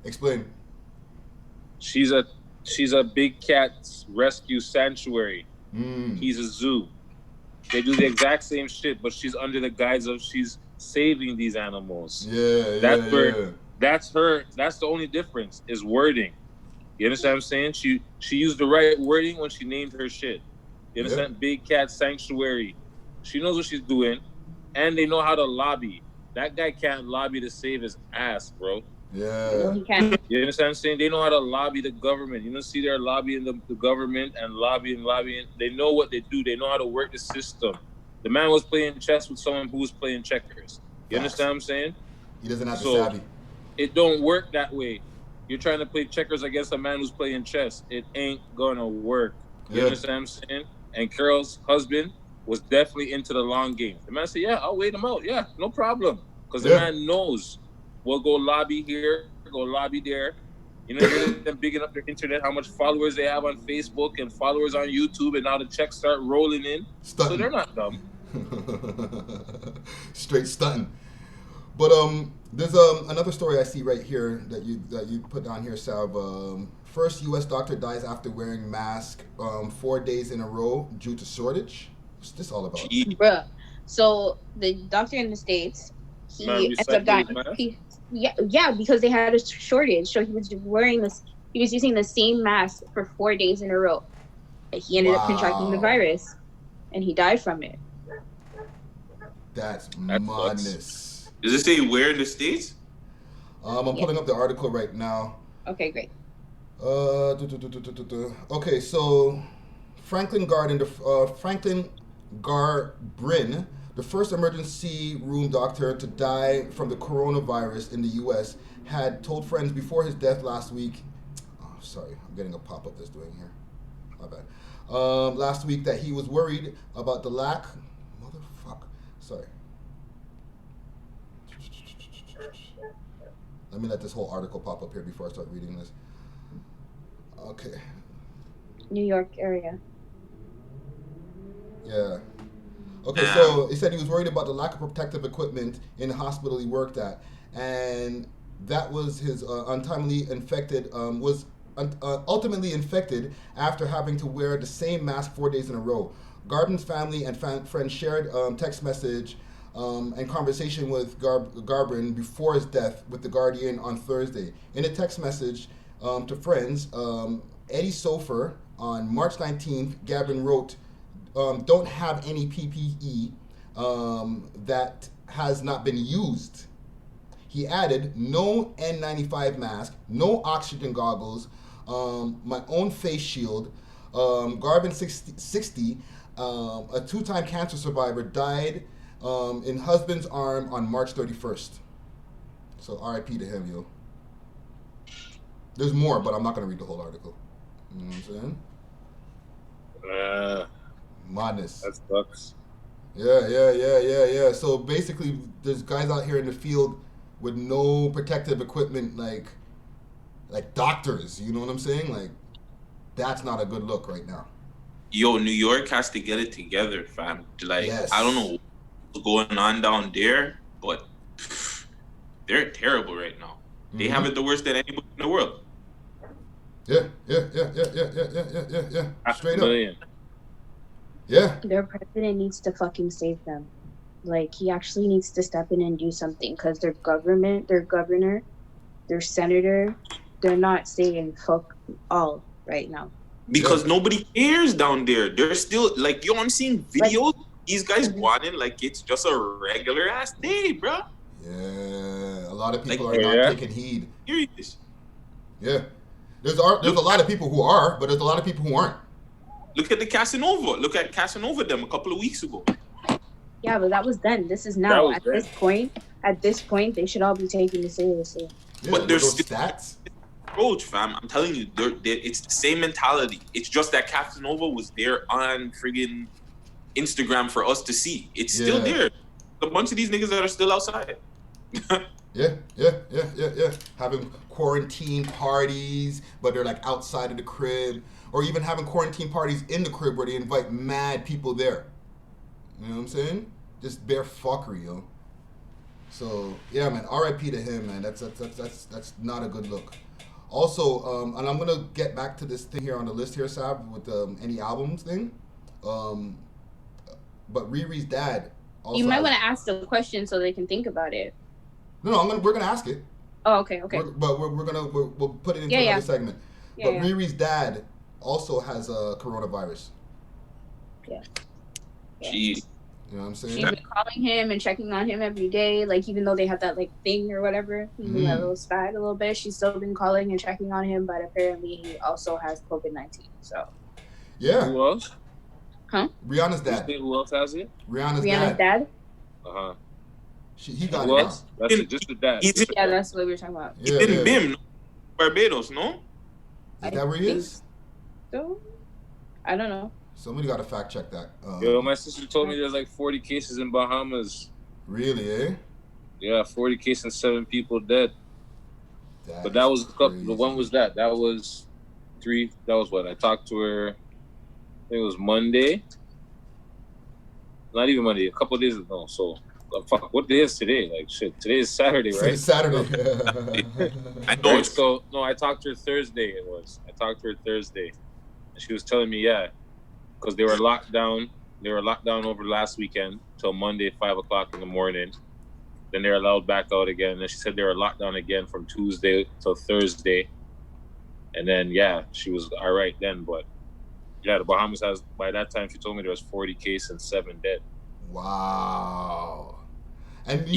Explain. She's a big cat rescue sanctuary. He's a zoo. They do the exact same shit, but she's under the guise of she's saving these animals. That's the only difference is wording. You understand what I'm saying? She used the right wording when she named her shit. You understand? Big cat sanctuary. She knows what she's doing, and they know how to lobby. That guy can't lobby to save his ass, bro. Yeah. No, he can't. You understand what I'm saying? They know how to lobby the government. You don't see they're lobbying the government and lobbying. They know what they do. They know how to work the system. The man was playing chess with someone who was playing checkers. You understand what I'm saying? He doesn't have the savvy. It don't work that way. You're trying to play checkers against a man who's playing chess. It ain't gonna work. You understand what I'm saying? And Carol's husband was definitely into the long game. The man said, yeah, I'll wait him out. Yeah, no problem. Because the man knows we'll go lobby here, go lobby there. You know, they're bigging up their internet, how much followers they have on Facebook and followers on YouTube, and now the checks start rolling in. Stunting. So they're not dumb. Straight stunting. But there's another story I see right here that you put down here, Sav. First U.S. doctor dies after wearing mask 4 days in a row due to shortage. What's this all about? Bruh. So the doctor in the States, he ends up dying. Yeah, because they had a shortage. So he was using the same mask for 4 days in a row. He ended up contracting the virus, and he died from it. That's madness. Does it say where in the States? I'm pulling up the article right now. Okay, great. Okay, so Franklin Garbrin, the first emergency room doctor to die from the coronavirus in the U.S., had told friends before his death last week. Oh, sorry, I'm getting a pop-up that's doing here. My bad. Last week that he was worried about the lack. Motherfuck. Sorry. Let me let this whole article pop up here before I start reading this. Okay. New York area. Yeah. Okay, so he said he was worried about the lack of protective equipment in the hospital he worked at, and that was his ultimately infected after having to wear the same mask 4 days in a row. Garbrin's family and friends shared text message and conversation with Garbrin before his death with the Guardian on Thursday. In a text message to friends, Eddie Sofer, on March 19th, Garbrin wrote, don't have any PPE that has not been used. He added, no N95 mask, no oxygen goggles, my own face shield. Garbrin 60, a two-time cancer survivor, died in husband's arm on March 31st. So RIP to him, yo. There's more, but I'm not going to read the whole article. You know what I'm saying? Madness. That sucks. Yeah. So basically, there's guys out here in the field with no protective equipment, like doctors. You know what I'm saying? Like, that's not a good look right now. Yo, New York has to get it together, fam. Like, I don't know what's going on down there, but they're terrible right now. Mm-hmm. They have it the worst than anybody in the world. Yeah. Straight up. Yeah. Their president needs to fucking save them. Like, he actually needs to step in and do something, because their government, their governor, their senator, they're not saying fuck all right now. Because nobody cares down there. They're still, like, yo, I'm seeing videos. These guys wanting like it's just a regular ass day, bro. Yeah. A lot of people are not taking heed. Serious. Yeah. There's a lot of people who are, but there's a lot of people who aren't. Look at the Casanova. Look at Casanova them a couple of weeks ago. Yeah, but that was then. This is now. At this point, they should all be taken seriously. Yeah, but there's still stats. Approach, fam. I'm telling you, it's the same mentality. It's just that Casanova was there on friggin' Instagram for us to see. It's still there. A bunch of these niggas that are still outside. Yeah. Having quarantine parties, but they're like outside of the crib. Or even having quarantine parties in the crib where they invite mad people there. You know what I'm saying? Just bare fuckery, yo. So yeah, man. R.I.P. to him, man. That's not a good look. Also, and I'm gonna get back to this thing here on the list here, Sab, with any albums thing. But Riri's dad. Also you might want to ask the question so they can think about it. No, we're gonna ask it. Oh, okay. We'll put it into another segment. But Riri's dad also has a coronavirus. Yeah. Jeez. You know what I'm saying? She's been calling him and checking on him every day. Like, even though they have that, like, thing or whatever, a little spat a little bit, she's still been calling and checking on him, but apparently he also has COVID-19, so. Yeah. Who else? Huh? Rihanna's dad. Who else has it? Rihanna's dad? Uh-huh. He got Who it else? That's it, just the dad. Yeah, that's what we were talking about. He's in BIM, Barbados, no? Is that where he is? So, I don't know. Somebody got to fact check that. Yo, my sister told me there's like 40 cases in Bahamas. Really, eh? Yeah, 40 cases and 7 people dead. But that was a couple. When was that? That was 3. That was what? I talked to her. I think it was Monday. Not even Monday. A couple of days ago. So, fuck. What day is today? Like shit. Today is Saturday, right? It's Saturday. I know. So no, I talked to her Thursday. I talked to her Thursday, and she was telling me, yeah, because they were locked down. They were locked down over last weekend till Monday, 5 o'clock in the morning. Then they're allowed back out again. And she said they were locked down again from Tuesday till Thursday. And then, yeah, she was all right then. But, yeah, the Bahamas has, by that time, she told me there was 40 cases and 7 dead. Wow. And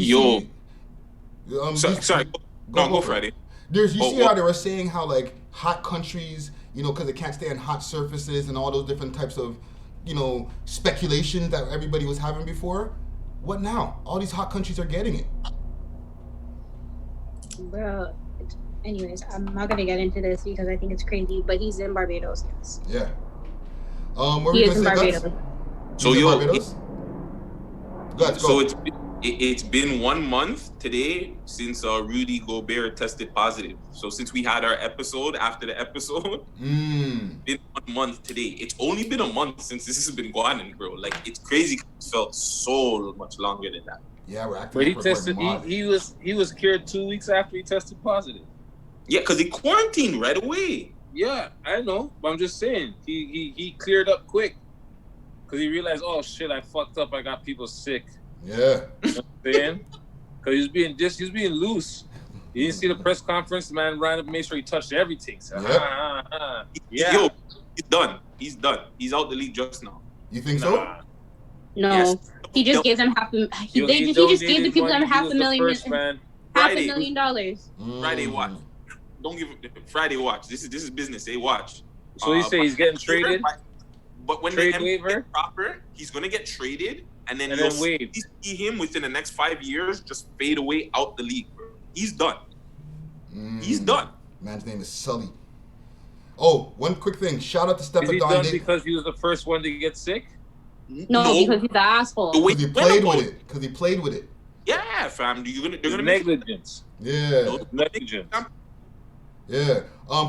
sorry. Go Friday. You see how they were saying how, like, hot countries, you know, because they can't stay on hot surfaces and all those different types of, you know, speculations that everybody was having before. What now? All these hot countries are getting it. Bro, anyways, I'm not going to get into this because I think it's crazy, but he's in Barbados, yes. Yeah. What he is in Barbados. So, Barbados? So it's been 1 month today since Rudy Gobert tested positive. So since we had our episode, after the episode, been 1 month today. It's only been a month since this has been going on, bro. Like, it's crazy. It felt so much longer than that. Yeah, we're acting. But he tested. He was cured 2 weeks after he tested positive. Yeah, because he quarantined right away. Yeah, I know. But I'm just saying he cleared up quick because he realized, oh shit, I fucked up. I got people sick. Yeah. You know what I'm saying? Because he was being loose. You didn't see the press conference. The man ran up and made sure he touched everything. So, yeah. Yo, he's done. He's done. He's out the league just now. You think so? No. Yes. He just gave them he just gave the people them $500,000. $500,000. Friday watch. Don't give Friday watch. This is business. Hey, watch. So you say he's getting traded? But when the NBA is proper, he's gonna get traded. And then you'll see him within the next 5 years just fade away out the league, bro. He's done. He's done. Man's name is Sully. Oh, one quick thing. Shout out to Steph. Is he done because he was the first one to get sick? No, because he's the asshole. Because he played with it. Yeah, fam. They're gonna negligence. Yeah. Negligence. Yeah.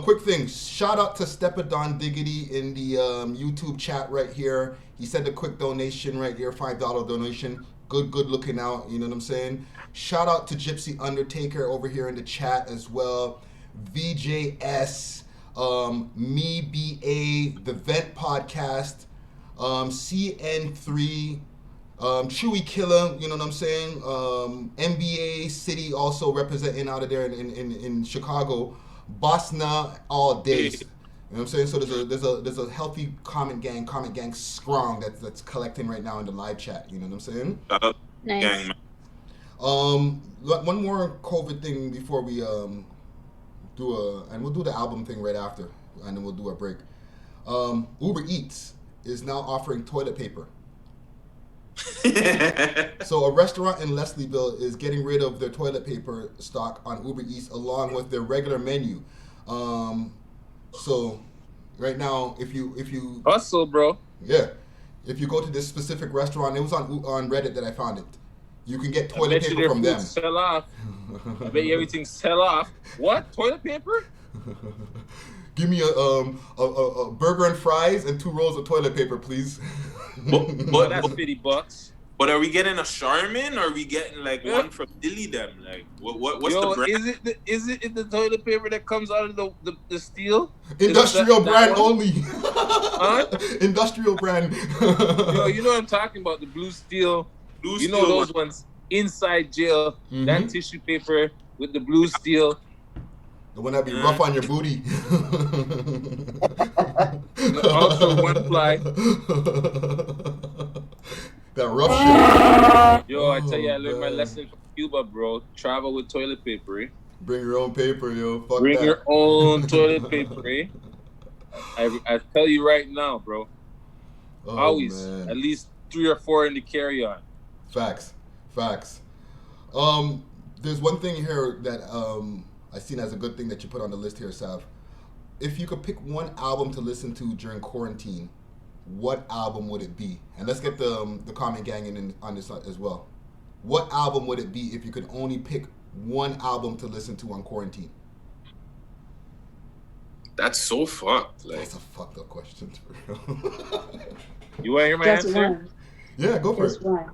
Quick thing. Shout out to Stepadon Diggity in the YouTube chat right here. He sent a quick donation right here, $5 donation. Good looking out. You know what I'm saying? Shout out to Gypsy Undertaker over here in the chat as well. VJS, Me BA, The Vent Podcast, CN3, Chewy Killer. You know what I'm saying? NBA City also representing out of there in Chicago. Bosna all days. You know what I'm saying? So there's a healthy comment gang strong that's collecting right now in the live chat. You know what I'm saying? Nice. Gang, man. One more COVID thing before we we'll do the album thing right after, and then we'll do a break. Uber Eats is now offering toilet paper. So a restaurant in Leslieville is getting rid of their toilet paper stock on Uber Eats along with their regular menu. So right now, if you hustle, bro. Yeah, if you go to this specific restaurant, it was on Reddit that I found it. You can get toilet paper from them. Sell off. I bet you everything sell off. What? Toilet paper? Give me a burger and fries and 2 rolls of toilet paper, please. But that's $50. But are we getting a Charmin or are we getting like one from Dilly them? Like what's the brand? Is it the toilet paper that comes out of the steel? Industrial brand only. Huh? Industrial brand. You know what I'm talking about, the blue steel. You know those ones inside jail, that tissue paper with the blue steel. The one that be rough on your booty. Also one ply. That rough shit. Yo, I tell you, I learned my lesson from Cuba, bro. Travel with toilet paper, eh? Bring your own paper, yo. Fuck Bring that. your own toilet paper, eh? I tell you right now, bro. Always, man. At least 3 or 4 in the carry-on. Facts. There's one thing here that I seen as a good thing that you put on the list here, Sav. If you could pick one album to listen to during quarantine, what album would it be? And let's get the comment gang in on this as well. What album would it be if you could only pick one album to listen to on quarantine? That's so fucked. Like, that's a fucked up question. You want to hear my answer? Yeah, go for it. One.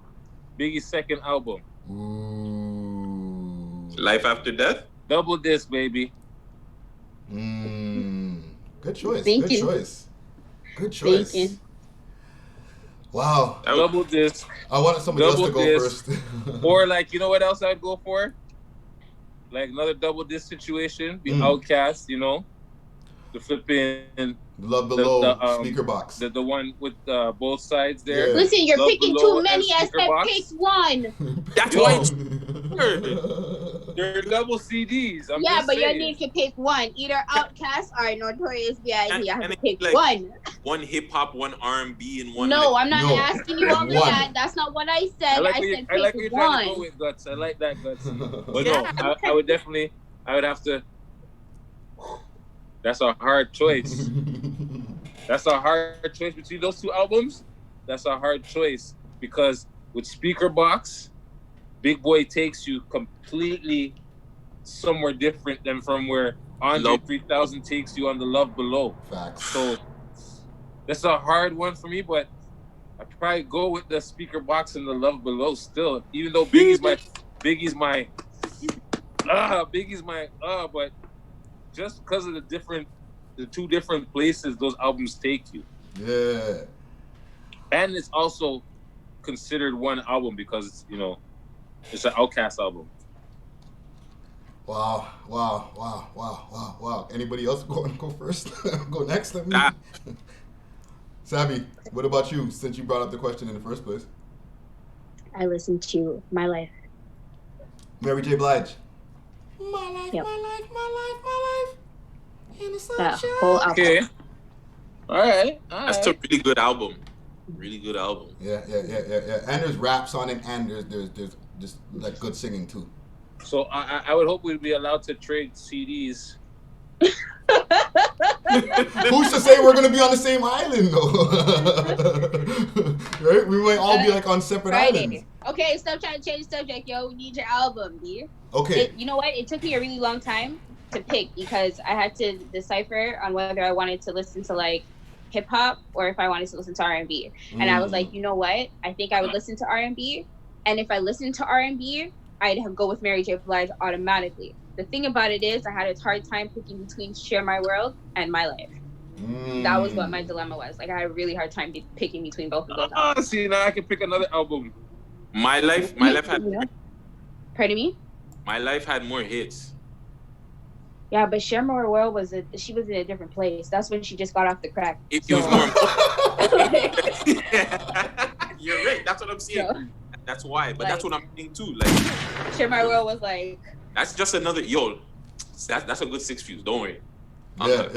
Biggie's second album. Ooh. Life After Death? Double disc, baby. Good choice. Thank you. Good choice. Thank you. Wow. Double disc. I wanted somebody else to go first. Or like, you know what else I'd go for? Like another double disc situation. Be Outcast, you know. The flipping Love Below speaker box. The one with both sides there. Yeah. Listen, you're Love picking Below too many. I said pick one. That's why they're double CDs. I'm yeah, just but saying. you need to pick one. Either Outkast or Notorious B.I.G. You have to pick like one. One hip hop, one R&B, and one. No, I'm not asking you all that. That's not what I said. I said I like pick what you're trying to one. go with, Guts. I like that, Guts. But no, I would definitely. I would have to. That's a hard choice. That's a hard choice between those two albums. That's a hard choice because with Speaker Box, Big Boy takes you completely somewhere different than from where Andre 3000 takes you on the Love Below. Facts. So that's a hard one for me, but I'd probably go with the Speaker Box and the Love Below still. Even though Biggie's my but just because of the 2 different places those albums take you. Yeah. And it's also considered one album because it's, you know, it's an Outkast album. Wow. Anybody else go first? Go next? Let me. Savvy, what about you, since you brought up the question in the first place? I listened to My Life. Mary J. Blige. My life. In the sunshine. That whole album. Okay. All right. That's a really good album. Really good album. Yeah. And there's raps on it, and there's just like good singing too. So I would hope we'd be allowed to trade CDs. Who's to say we're gonna be on the same island though? Right? We might all be like on separate islands. Okay, stop trying to change the subject, yo. We need your album, B. Okay. You know what? It took me a really long time to pick because I had to decipher on whether I wanted to listen to like hip hop or if I wanted to listen to R&B. And I was like, you know what? I think I would listen to R&B. And if I listened to R&B, I'd go with Mary J. Blige automatically. The thing about it is I had a hard time picking between Share My World and My Life. That was what my dilemma was. Like I had a really hard time picking between both of those albums. See, now I can pick another album. My Life had... Pardon me? My Life had more hits. Yeah, but Share My World she was in a different place. That's when she just got off the crack. It was more... You're right. That's what I'm saying. So, that's why. But like, that's what I'm saying too. Like Share My World was like... That's just another... Yo, that's a good 6 views. Don't worry. Yeah.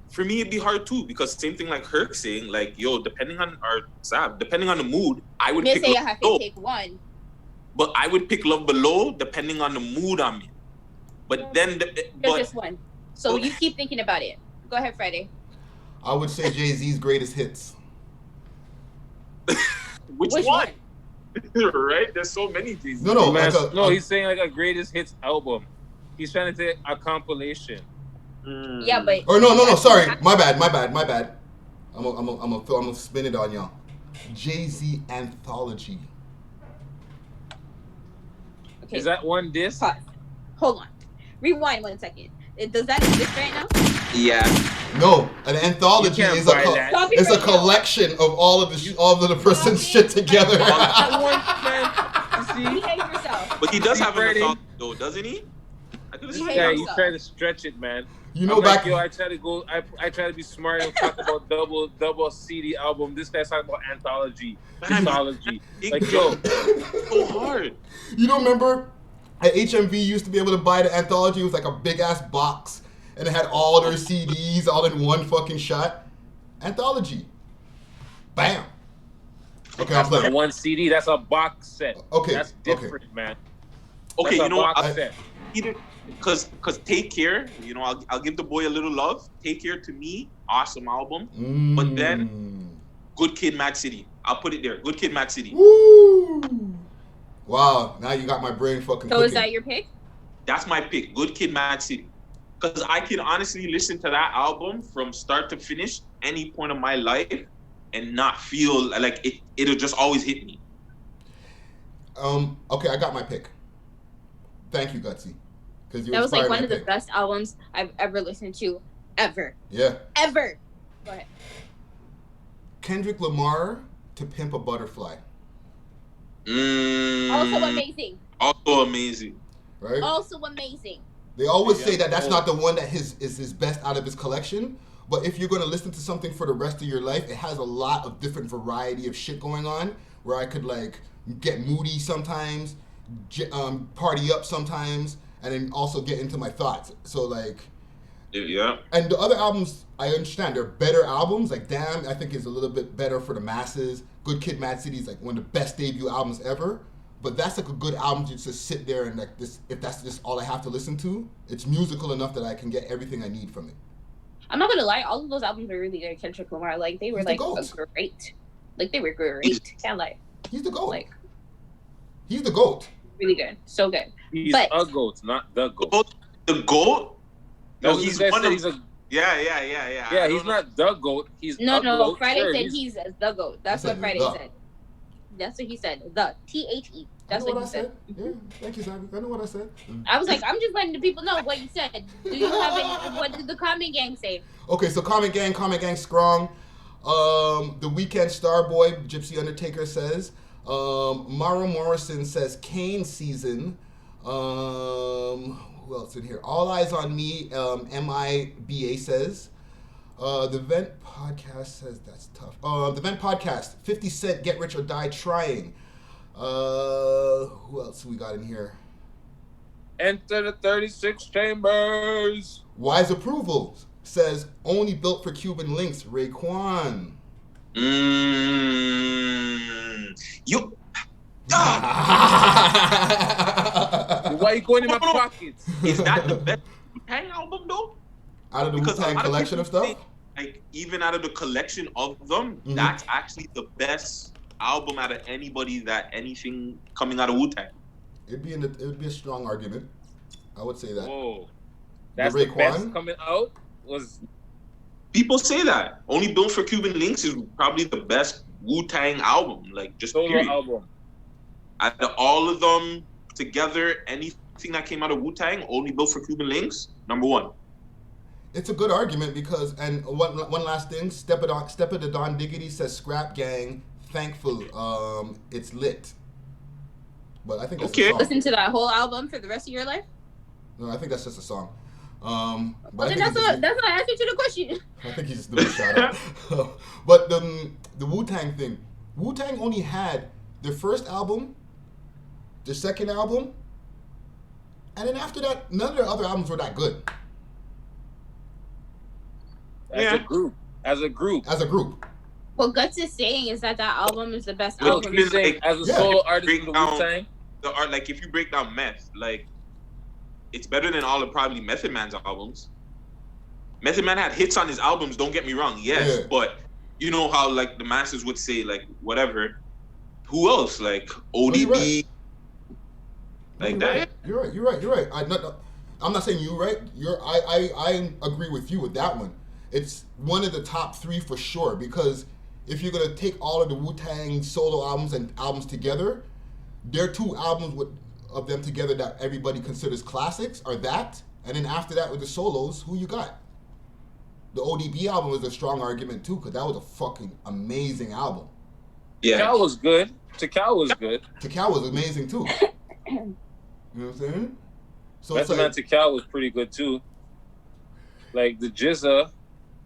For me it'd be hard too because same thing like Herc saying, like, yo, depending on the mood, I would pick Love Below. Take one. But I would pick Love Below depending on the mood I'm in. But then just one. So you keep thinking about it. Go ahead, Friday. I would say Jay-Z's greatest hits. Which one? Right? There's so many Jay-Z. No, he's saying like a greatest hits album. He's trying to take a compilation. Yeah, but... Or no, sorry. My bad. I'm gonna spin it on y'all. Jay-Z Anthology. Okay. Is that one disc? Pause. Hold on. Rewind 1 second. Does that exist right now? Yeah. No, an anthology is a collection of all of the person's shit together. Behave yourself. But he does have an anthology though, doesn't he? Yeah, you try to stretch it, man. You know, back I try to be smart and talk about double CD album. This guy's talking about anthology, mythology. Like, yo, so hard. You don't remember at HMV you used to be able to buy the anthology? It was like a big ass box, and it had all their CDs all in one fucking shot. Anthology. Bam. Okay, that's not one CD. That's a box set. Okay, that's different, man. Okay, that's you know what? Set. Because Take Care, you know, I'll give the boy a little love. Take Care, to me, awesome album. But then, Good Kid, Mad City. I'll put it there. Good Kid, Mad City. Woo! Wow, now you got my brain fucking So cooking. Is that your pick? That's my pick. Good Kid, Mad City. Because I can honestly listen to that album from start to finish, any point of my life, and not feel like it'll just always hit me. Okay, I got my pick. Thank you, Gutsy. That was like one of the best albums I've ever listened to, ever. Yeah. Ever. Go ahead. Kendrick Lamar, To Pimp a Butterfly. Also amazing. Also amazing. Right? Also amazing. They always say that that's not the one that is his best out of his collection. But if you're going to listen to something for the rest of your life, it has a lot of different variety of shit going on. Where I could like get moody sometimes, party up sometimes, and then also get into my thoughts. So like, yeah. And the other albums, I understand they're better albums. Like Damn, I think is a little bit better for the masses. Good Kid, Mad City is like one of the best debut albums ever. But that's like a good album to just sit there and like this. If that's just all I have to listen to, it's musical enough that I can get everything I need from it. I'm not gonna lie, all of those albums are really good. Kendrick Lamar, like they were great. Like they were great. Can't lie. He's the GOAT. Like, he's the GOAT. Really good. So good. He's a GOAT, not the GOAT. The GOAT? No, he's one of... Yeah. Yeah, he's not the GOAT. He's no. GOAT. Friday said he's the GOAT. That's what Friday said. That's what he said. The THE. That's what he said. Yeah, thank you, Simon. I know what I said. I was like, I'm just letting the people know what you said. Do you have any? What did the Comment Gang say? Okay, so Comment Gang strong. The Weekend Starboy, Gypsy Undertaker says. Mara Morrison says Kane season. Who else in here? All Eyes on Me. MIBA says. The Vent Podcast says that's tough. The Vent Podcast, 50 Cent, Get Rich or Die Trying. Who else we got in here? Enter the 36 Chambers. Wise Approval says Only Built for Cuban Links, Raekwon. You. Why are you going in my pockets? Is that the best Wu-Tang album though? Out of the Wu-Tang collection of stuff? Like, even out of the collection of them, that's actually the best album out of anything coming out of Wu-Tang. It would be a strong argument. I would say that. Whoa. That's the best coming out? People say that. Only Built for Cuban Links is probably the best Wu-Tang album. Like, just solo period. album. Out of all of them together, anything that came out of Wu-Tang, Only Built for Cuban Links, number one. It's a good argument because, and one last thing, Step It to Don Diggity says Scrap Gang, Thankful, it's lit. But I think that's a song. Listen to that whole album for the rest of your life? No, I think that's just a song. But that's not an answer to the question. I think he's just doing a shout out. But the Wu-Tang thing, Wu-Tang only had their first album, their second album, and then after that, none of their other albums were that good. As a group. What Guts is saying is that album is the best album. Like, as a solo artist in the Wu-Tang? The art, like, if you break down Meth, like, it's better than all of probably Method Man's albums. Method Man had hits on his albums, don't get me wrong, yes, but you know how, like, the masses would say, like, whatever. Who else? Like, ODB. You're right. I'm not saying you're right. I agree with you with that one. it's one of the top 3 for sure. Because if you're gonna take all of the Wu-Tang solo albums and albums together, there are 2 albums of them together that everybody considers classics. Are that, and then after that with the solos, who you got? The ODB album was a strong argument too, because that was a fucking amazing album. Yeah, Tikal was good. Tikal was amazing too. You know what I'm saying? So Method Man Tikal was pretty good too. Like the Jizza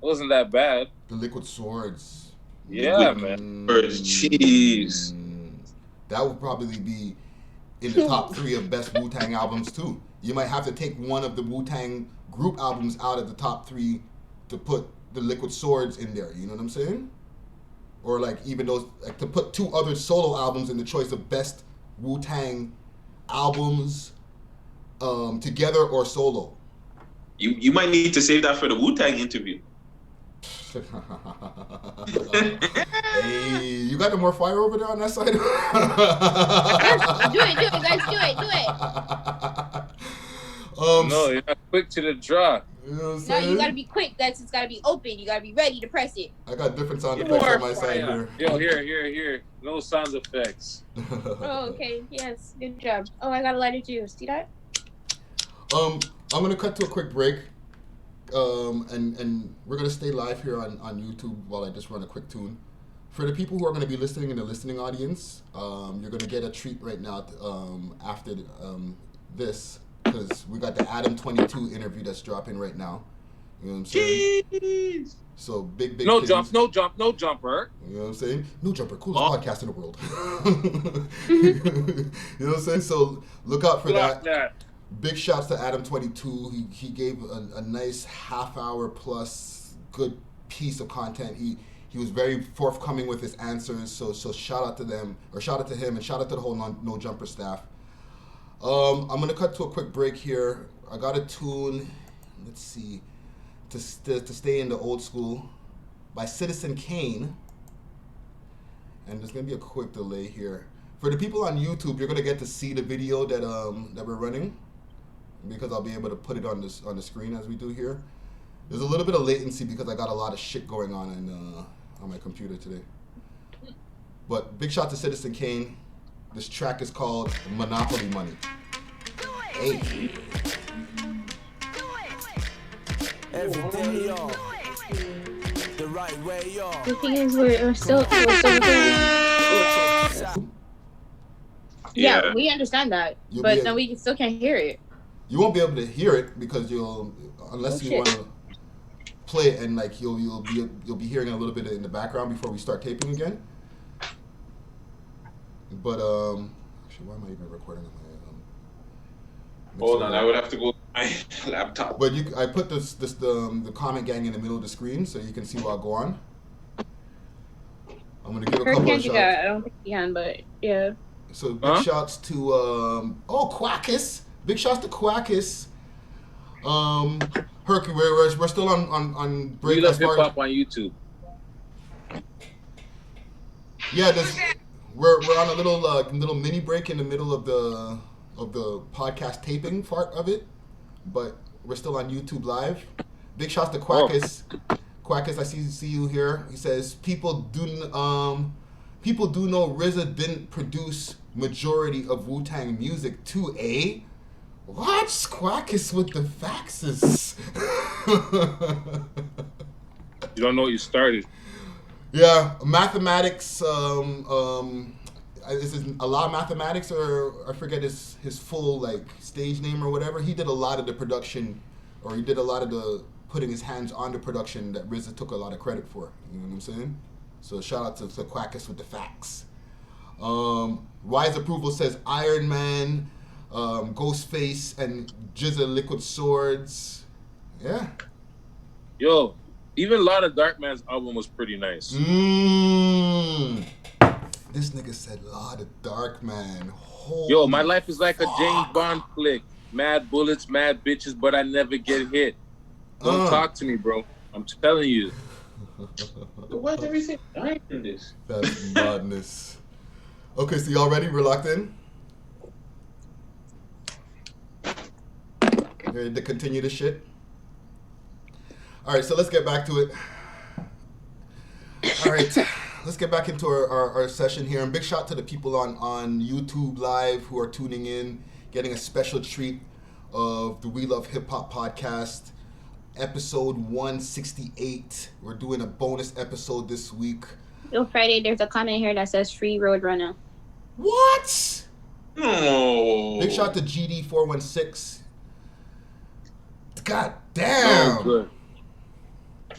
wasn't that bad. The Liquid Swords. Yeah, man. Jeez. That would probably be in the top 3 of best Wu-Tang albums too. You might have to take one of the Wu-Tang group albums out of the top 3 to put the Liquid Swords in there. You know what I'm saying? Or like even those, like to put 2 other solo albums in the choice of best Wu-Tang albums together or solo. You might need to save that for the Wu-Tang interview. Hey, you got no more fire over there on that side? Do it, guys, do it. No, you're not quick to the draw. You know what I'm No, saying? you gotta be quick, guys. It's gotta be open. You gotta be ready to press it. I got different sound effects on my side here. Yo, here. No sound effects. Oh, okay. Yes, good job. Oh, I got a lighter too. See that? I'm gonna cut to a quick break. And we're gonna stay live here on YouTube while I just run a quick tune. For the people who are gonna be listening in the listening audience, you're gonna get a treat right now after this, because we got the Adam 22 interview that's dropping right now. You know what I'm saying? Jeez. So big no things. jump, no jumper. You know what I'm saying? No jumper, coolest podcast in the world. You know what I'm saying? So look out for that. Big shouts to Adam 22. He gave a nice half-hour plus good piece of content. He was very forthcoming with his answers. So shout out to them, or shout out to him, and shout out to the whole No Jumper staff. I'm gonna cut to a quick break here. I got a tune. Let's see, to stay in the old school by Citizen Kane, and there's gonna be a quick delay here. For the people on YouTube, you're gonna get to see the video that we're running, because I'll be able to put it on the screen as we do here. There's a little bit of latency because I got a lot of shit going on my computer today. But big shout to Citizen Kane. This track is called Monopoly Money. Hey. Every day, y'all. The right way, y'all. The thing is, we're still Yeah, we understand that, but then we still can't hear it. You won't be able to hear it because unless you want to play it, and like you'll be hearing a little bit in the background before we start taping again. But actually, why am I even recording on my Hold on, I would have to go to my laptop. But I put the comment gang in the middle of the screen so you can see what I'll go on. I'm gonna give a couple of shots. I don't think you can, but yeah. So big shouts to Quackus. Big shouts to Quackus. Herky, we're still on break. We love hip hop on YouTube. Yeah, we're on a little mini break in the middle of the podcast taping part of it, but we're still on YouTube Live. Big shouts to Quackus. Quackus, I see you here. He says people do know RZA didn't produce majority of Wu-Tang music too, eh? What? Quackus with the faxes. You don't know what you started. Yeah, mathematics. Is it a lot of mathematics, or I forget his full like stage name or whatever. He did a lot of the production, or he did a lot of the putting his hands on the production that RZA took a lot of credit for. You know what I'm saying? So shout out to Quackus with the facts. Wise Approval says Iron Man, Ghostface, and Jizza Liquid Swords. Yeah. Yo, even Lot of Darkman's album was pretty nice. This nigga said Lot of Darkman. Yo, my life is like a James Bond flick. Mad bullets, mad bitches, but I never get hit. Don't talk to me, bro. I'm telling you. Why is everything dying in this? That's madness. Okay, so y'all ready? We're locked in? Ready to continue this shit? All right, so let's get back to it. All right, let's get back into our session here. And big shout to the people on YouTube Live who are tuning in, getting a special treat of the We Love Hip Hop podcast, episode 168. We're doing a bonus episode this week. Yo, Friday, there's a comment here that says free Roadrunner. What? No. Big shout to GD416. God damn. Oh, good.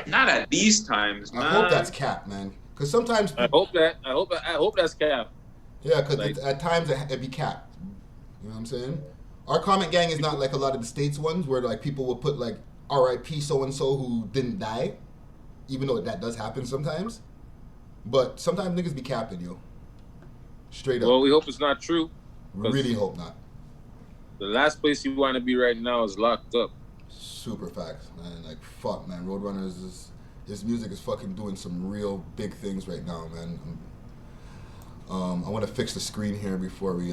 Not at these times, man. I hope that's cap, man. Because sometimes I hope that's cap. yeah, because Like, at times it be capped. You know what I'm saying? Our comment gang is not like a lot of the States ones where like people will put like R.I.P. so and so who didn't die, even though that does happen sometimes. But sometimes niggas be capping, yo. Straight up. well, we hope it's not true. Really hope not. The last place you want to be right now is locked up. Super facts, man. Like fuck, man. Roadrunners his music is fucking doing some real big things right now, man. I want to fix the screen here before we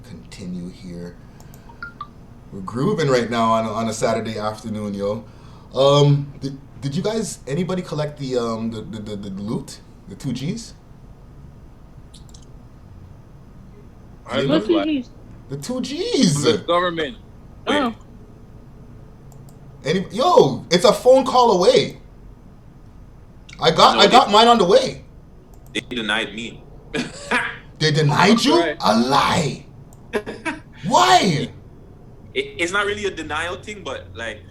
continue here. We're grooving right now on a Saturday afternoon, yo. Did you guys, anybody collect the loot, the 2Gs? I look like The 2Gs. the government. Oh. Yo, it's a phone call away. I got mine on the way. They denied me. They denied you? Right. A lie. Why? It's not really a denial thing, but like,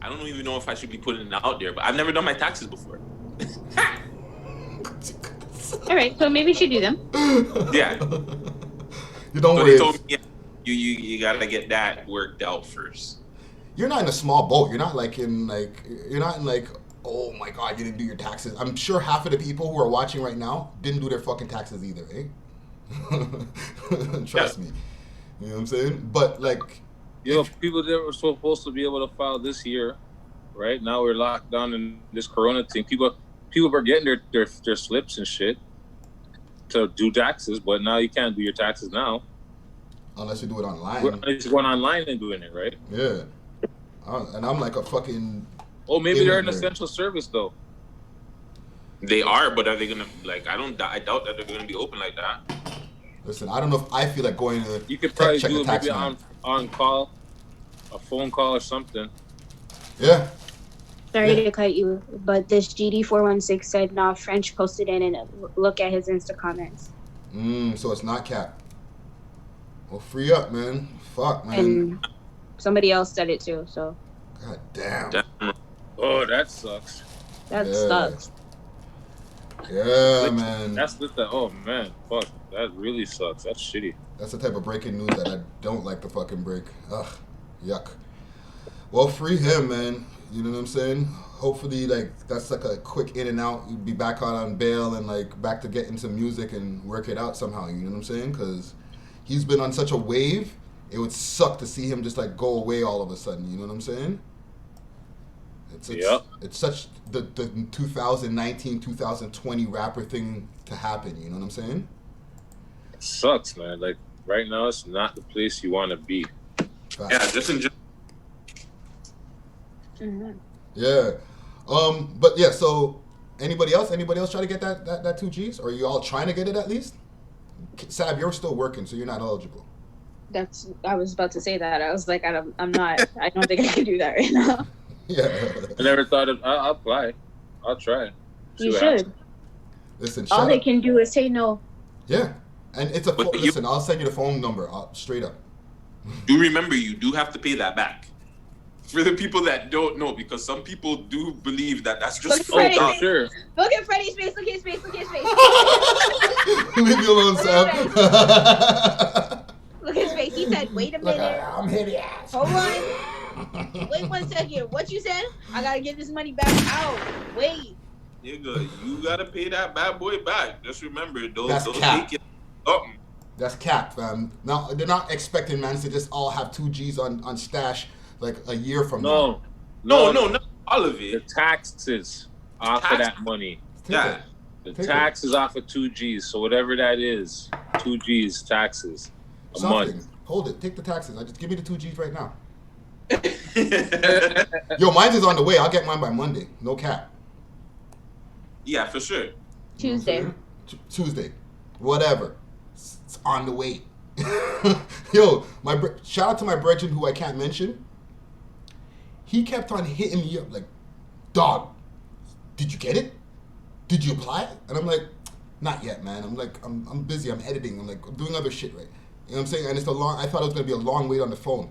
I don't even know if I should be putting it out there. But I've never done my taxes before. All right, so maybe you should do them. Yeah. You don't So worry. they told me you gotta get that worked out first. You're not in a small boat. You're not in oh my god, you didn't do your taxes. I'm sure half of the people who are watching right now didn't do their fucking taxes either, eh? Trust me. You know what I'm saying? But like, Yo, people that were supposed to be able to file this year, right? Now we're locked down in this corona thing. People are getting their slips and shit to do taxes, but now you can't do your taxes now. unless you do it online. Unless you're going online and doing it, right? Yeah. And I'm like a fucking... Oh, maybe they're an immigrant. essential service, though. They are, but are they gonna like? I doubt that they're gonna be open like that. Listen, I don't know if I feel like going to You could probably check do the it tax maybe man. on call, a phone call or something. Yeah. Sorry Yeah. to cut you, but this GD416 said, nah, French posted in and look at his Insta comments. So it's not cap. Well, free up, man. Fuck, man. And somebody else said it too, so God damn. Damn. Oh, that sucks. that Yeah. sucks. Yeah, man. That's the oh man, fuck. That really sucks. That's shitty. That's the type of breaking news that I don't like to fucking break. Ugh, yuck. Well, free him, man. You know what I'm saying? Hopefully, like, that's like a quick in and out. You'd be back out on bail and, like, back to getting some music and work it out somehow. You know what I'm saying? Because he's been on such a wave, it would suck to see him just, like, go away all of a sudden. You know what I'm saying? It's such the 2019, 2020 rapper thing to happen. You know what I'm saying? It sucks, man. Like, right now, it's not the place you want to be. Facts. Yeah, just enjoy. Mm-hmm. Yeah. But yeah, so anybody else try to get that 2Gs? Or are you all trying to get it at least? Sab, you're still working, so you're not eligible. I was about to say that. I was like, I'm not. I don't think I can do that right now. Yeah. I never thought of. I'll apply. I'll try. See You what should. happens. Listen, All shout they out. can do is say no. Yeah. And it's a But you- listen, I'll send you the phone number straight up. Do remember you do have to pay that back. For the people that don't know, because some people do believe that that's just Look at Oh, Freddie. for sure. Look at Freddie's face. Look at his face. Look at his face. Leave me alone, Sam. Look at his face. He said, "Wait a Look, minute. I'm hideous. Hold on. Wait 1 second. What you said? I gotta get this money back out. Wait. Nigga, you gotta pay that bad boy back. Just remember, That's those cap. make it something. That's cap, fam. Now they're not expecting mans to just all have 2Gs on stash like a year from now. No, not all of The it. taxes off of that money. Take Yeah. it. The Take taxes off of 2Gs. So whatever that is, 2Gs taxes a Something. month. Hold it. Take the taxes. Just give me the 2Gs right now. Yo, mine is on the way. I'll get mine by Monday. No cap. Yeah, for sure. Tuesday. Tuesday. Whatever. It's on the way. Yo, shout out to my brethren who I can't mention. He kept on hitting me up like, dog, did you get it? Did you apply? And I'm like, not yet, man. I'm like, I'm busy. I'm editing. I'm like, I'm doing other shit, right? You know what I'm saying? And I thought it was going to be a long wait on the phone.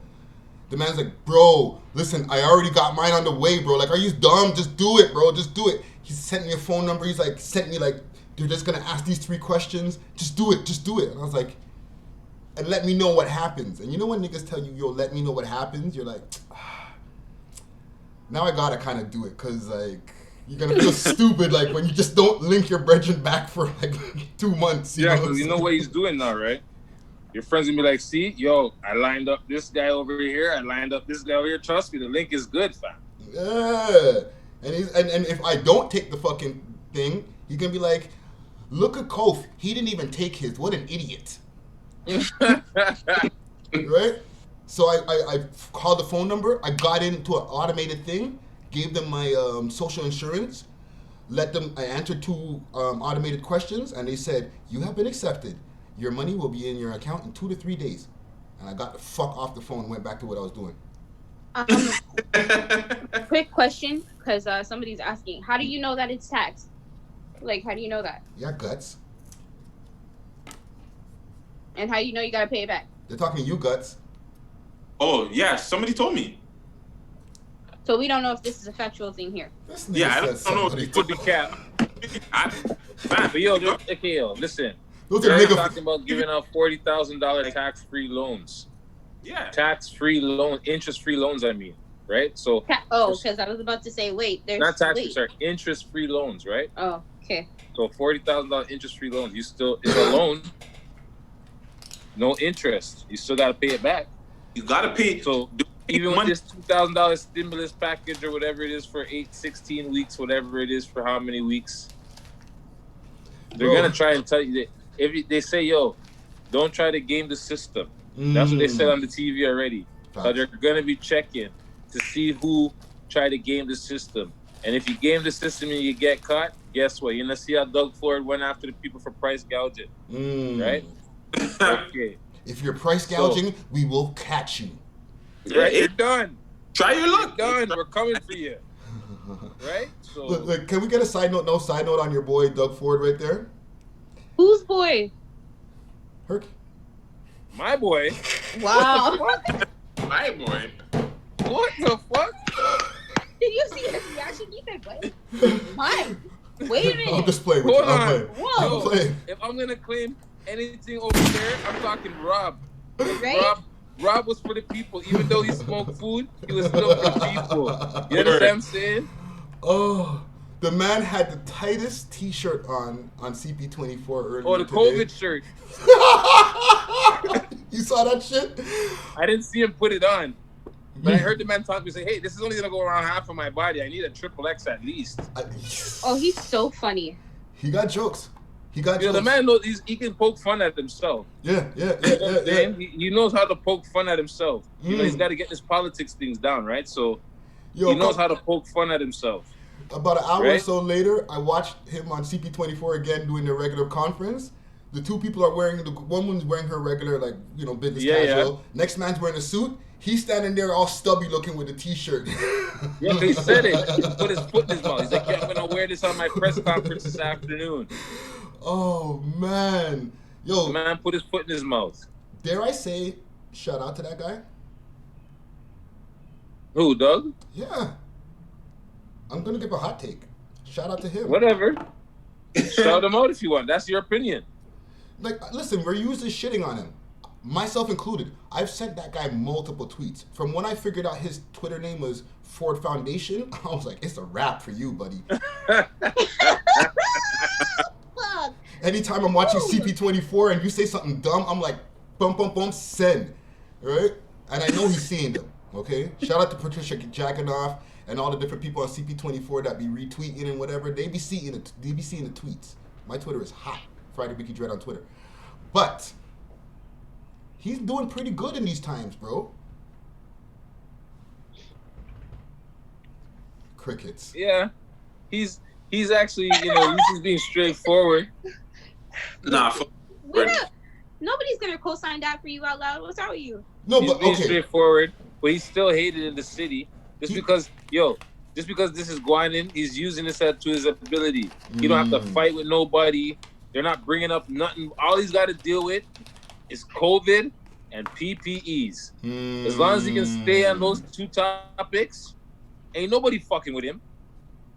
The man's like, bro, listen, I already got mine on the way, bro. Like, are you dumb? Just do it, bro. Just do it. He sent me a phone number. He's like, sent me like, they're just going to ask these 3 questions. Just do it. Just do it. And I was like, and let me know what happens. And you know when niggas tell you, yo, let me know what happens? You're like, now I got to kind of do it because, like, you're going to feel stupid, like, when you just don't link your brethren back for, like, 2 months. Yeah, because you know what he's doing now, right? Your friends gonna be like, see, yo, I lined up this guy over here. I lined up this guy over here. Trust me, the link is good, fam. Yeah. And if I don't take the fucking thing, he's going to be like, look at Kof. He didn't even take his. What an idiot. Right? So I called the phone number. I got into an automated thing, gave them my social insurance, I answered 2 automated questions, and they said, you have been accepted. Your money will be in your account in 2 to 3 days. And I got the fuck off the phone and went back to what I was doing. Quick question, because somebody's asking, how do you know that it's taxed? Like, how do you know that? Yeah, guts. And how do you know you gotta pay it back? They're talking to you, guts. Oh, yeah, somebody told me. So we don't know if this is a factual thing here. Yeah, I don't know if it could be cap. But yo, listen. They're talking about giving out $40,000 tax-free loans. Yeah. Tax-free loan, interest-free loans, I mean, right? So. Because I was about to say, wait, there's not tax-free, sorry, interest-free loans, right? Oh, okay. So $40,000 interest-free loans, it's a loan, no interest. You still gotta pay it back. You gotta pay. So even with this $2,000 stimulus package or whatever it is for 16 weeks, whatever it is for how many weeks, they're gonna try and tell you that. If they say, yo, don't try to game the system. That's what they said on the TV already. So they're going to be checking to see who tried to game the system. And if you game the system and you get caught, guess what? You're going to see how Doug Ford went after the people for price gouging. Right? Okay. If you're price gouging, we will catch you. Right? You're done. Try your luck. You're done. We're coming for you. Right? So look, can we get a side note? No side note on your boy, Doug Ford, right there? Whose boy? Herc. My boy. Wow. My boy. What the fuck? Did you see his reaction? He said, what? Mine. Wait a minute. I'm just playing with you. I'm playing. If I'm going to claim anything over there, I'm talking Rob. Right? Rob was for the people. Even though he smoked food, he was still for the people. You understand what I'm saying? Oh. The man had the tightest T-shirt on CP24 earlier the today. COVID shirt. You saw that shit? I didn't see him put it on. But I heard the man talk to me say, hey, this is only going to go around half of my body. I need a XXX at least. Oh, he's so funny. He got jokes. Jokes. The man knows he can poke fun at himself. Yeah. He knows how to poke fun at himself. You know, he's got to get his politics things down, right? So he knows how to poke fun at himself. About an hour or so later, I watched him on CP24 again doing the regular conference. The 2 people are wearing, one one's wearing her regular, like, you know, business casual. Yeah. Next man's wearing a suit. He's standing there all stubby looking with a T-shirt. Yeah, he said it. He put his foot in his mouth. He's like, yeah, I'm going to wear this on my press conference this afternoon. Oh, man. Yo. The man put his foot in his mouth. Dare I say, shout out to that guy? Who, Doug? Yeah. I'm going to give a hot take. Shout out to him. Whatever. Shout him out if you want. That's your opinion. Like, listen, we're usually shitting on him. Myself included. I've sent that guy multiple tweets. From when I figured out his Twitter name was Ford Foundation, I was like, it's a wrap for you, buddy. Anytime I'm watching CP24 and you say something dumb, I'm like, bum, bum, bum, send. Right? And I know he's seeing them. Okay? Shout out to Patricia Jaganoff and all the different people on CP24 that be retweeting and whatever. They be seeing the tweets. My Twitter is hot. Friday Ricky Dread on Twitter. But he's doing pretty good in these times, bro. crickets. Yeah, he's actually, he's being straightforward. Nah, nobody's gonna co-sign that for you out loud. What's wrong with you? No, He's but being okay. straightforward, but he's still hated in the city. Just because this is going in, he's using this to his ability. He don't have to fight with nobody. They're not bringing up nothing. All he's got to deal with is COVID and PPEs. As long as he can stay on those two topics, ain't nobody fucking with him.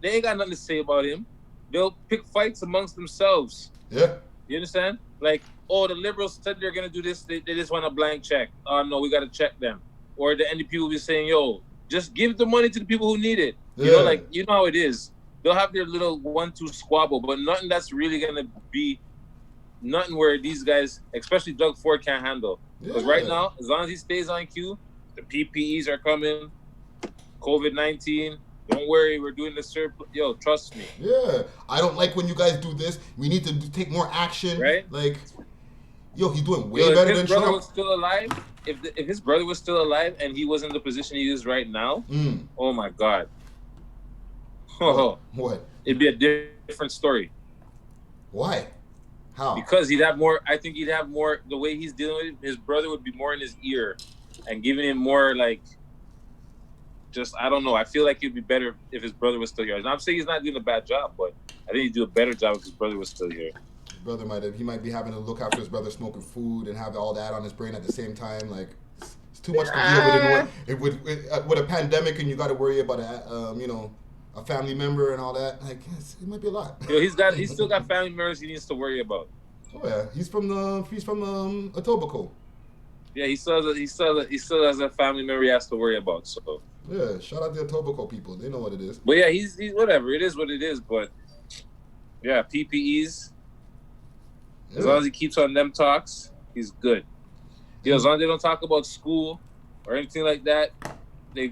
They ain't got nothing to say about him. They'll pick fights amongst themselves. Yeah. You understand? Like, oh, the liberals said they're going to do this. They just want a blank check. Oh, no, we got to check them. Or the NDP will be saying, yo, just give the money to the people who need it. Yeah. You know how it is. They'll have their little 1-2 squabble, but nothing that's really going to be nothing where these guys, especially Doug Ford, can't handle. Because right now, as long as he stays on cue, the PPEs are coming, COVID-19, don't worry, we're doing the surplus. Yo, trust me. Yeah. I don't like when you guys do this. We need to take more action. Right? Like, he's doing way better than Trump. If his brother was still alive, if his brother was still alive and he was in the position he is right now, oh my God. What? It'd be a different story. Why? How? Because he'd have more, I think he'd have more, the way he's dealing with it, his brother would be more in his ear and giving him more I don't know. I feel like it'd be better if his brother was still here. And I'm saying he's not doing a bad job, but I think he'd do a better job if his brother was still here. His brother might be having to look after his brother smoking food and have all that on his brain at the same time. Like, it's too much to deal with. With a pandemic and you got to worry about a family member and all that. Like, it might be a lot. He's still got family members he needs to worry about. Oh yeah, he's from Etobicoke. Yeah, he still has a family member he has to worry about. So yeah, shout out the Etobicoke people. They know what it is. But yeah, he's whatever. It is what it is. But yeah, PPEs. Yeah. As long as he keeps on them talks, he's good. As long as they don't talk about school or anything like that, they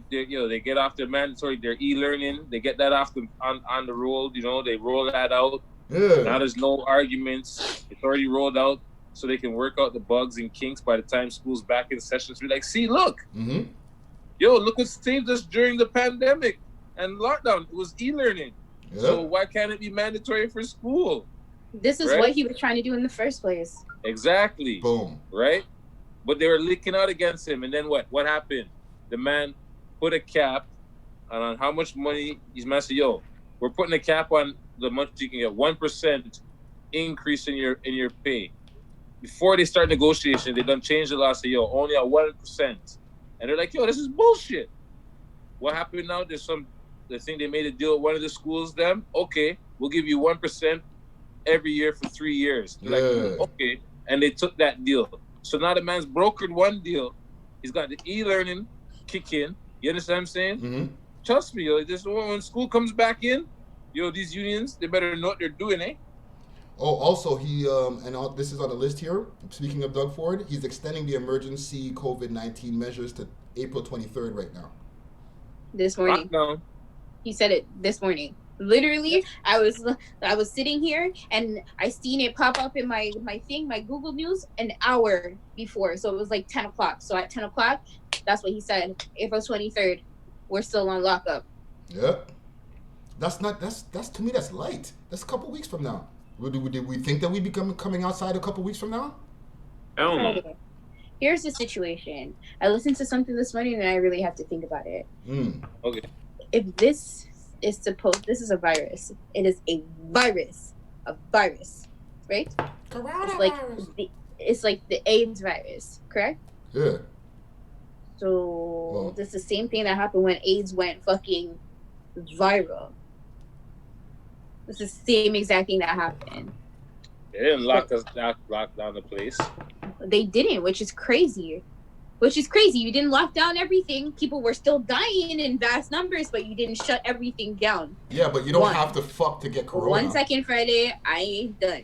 get off their mandatory, their e-learning. They get that off on the roll. They roll that out. Yeah. Now there's no arguments. It's already rolled out, so they can work out the bugs and kinks by the time school's back in session. So we're like, see, look, look what saved us during the pandemic and lockdown. It was e-learning. Yeah. So why can't it be mandatory for school? This is what he was trying to do in the first place. Exactly. Boom. Right? But they were leaking out against him. And then what? What happened? The man put a cap on how much money he's said, we're putting a cap on the much you can get, 1% increase in your pay. Before they start negotiation, they done change the law, say, only at 1%. And they're like, this is bullshit. What happened now? They think they made a deal with one of the schools, them. Okay, we'll give you 1% every year for 3 years. They're like, okay. And they took that deal. So now the man's brokered one deal. He's got the e-learning kick in. You understand what I'm saying? Mm-hmm. Trust me, when school comes back in, these unions, they better know what they're doing, eh? Oh, also, this is on the list here. Speaking of Doug Ford, he's extending the emergency COVID-19 measures to April 23rd right now. This morning. Lockdown. He said it this morning. Literally, I was sitting here and I seen it pop up in my Google News an hour before. So it was like 10 o'clock. So at 10 o'clock, that's what he said. April 23rd, we're still on lockup. Yeah. That's to me, that's light. That's a couple weeks from now. Did we think that we'd be coming outside a couple weeks from now? I don't know. Here's the situation. I listened to something this morning and I really have to think about it. Okay. If this is a virus. It is a virus, right? Coronavirus. It's like the AIDS virus, correct? Yeah. So This is the same thing that happened when AIDS went fucking viral. It's the same exact thing that happened. They didn't lock down the place. They didn't, which is crazy. You didn't lock down everything. People were still dying in vast numbers, but you didn't shut everything down. Yeah, but you don't have to fuck to get corona. 1 second, Friday, I ain't done.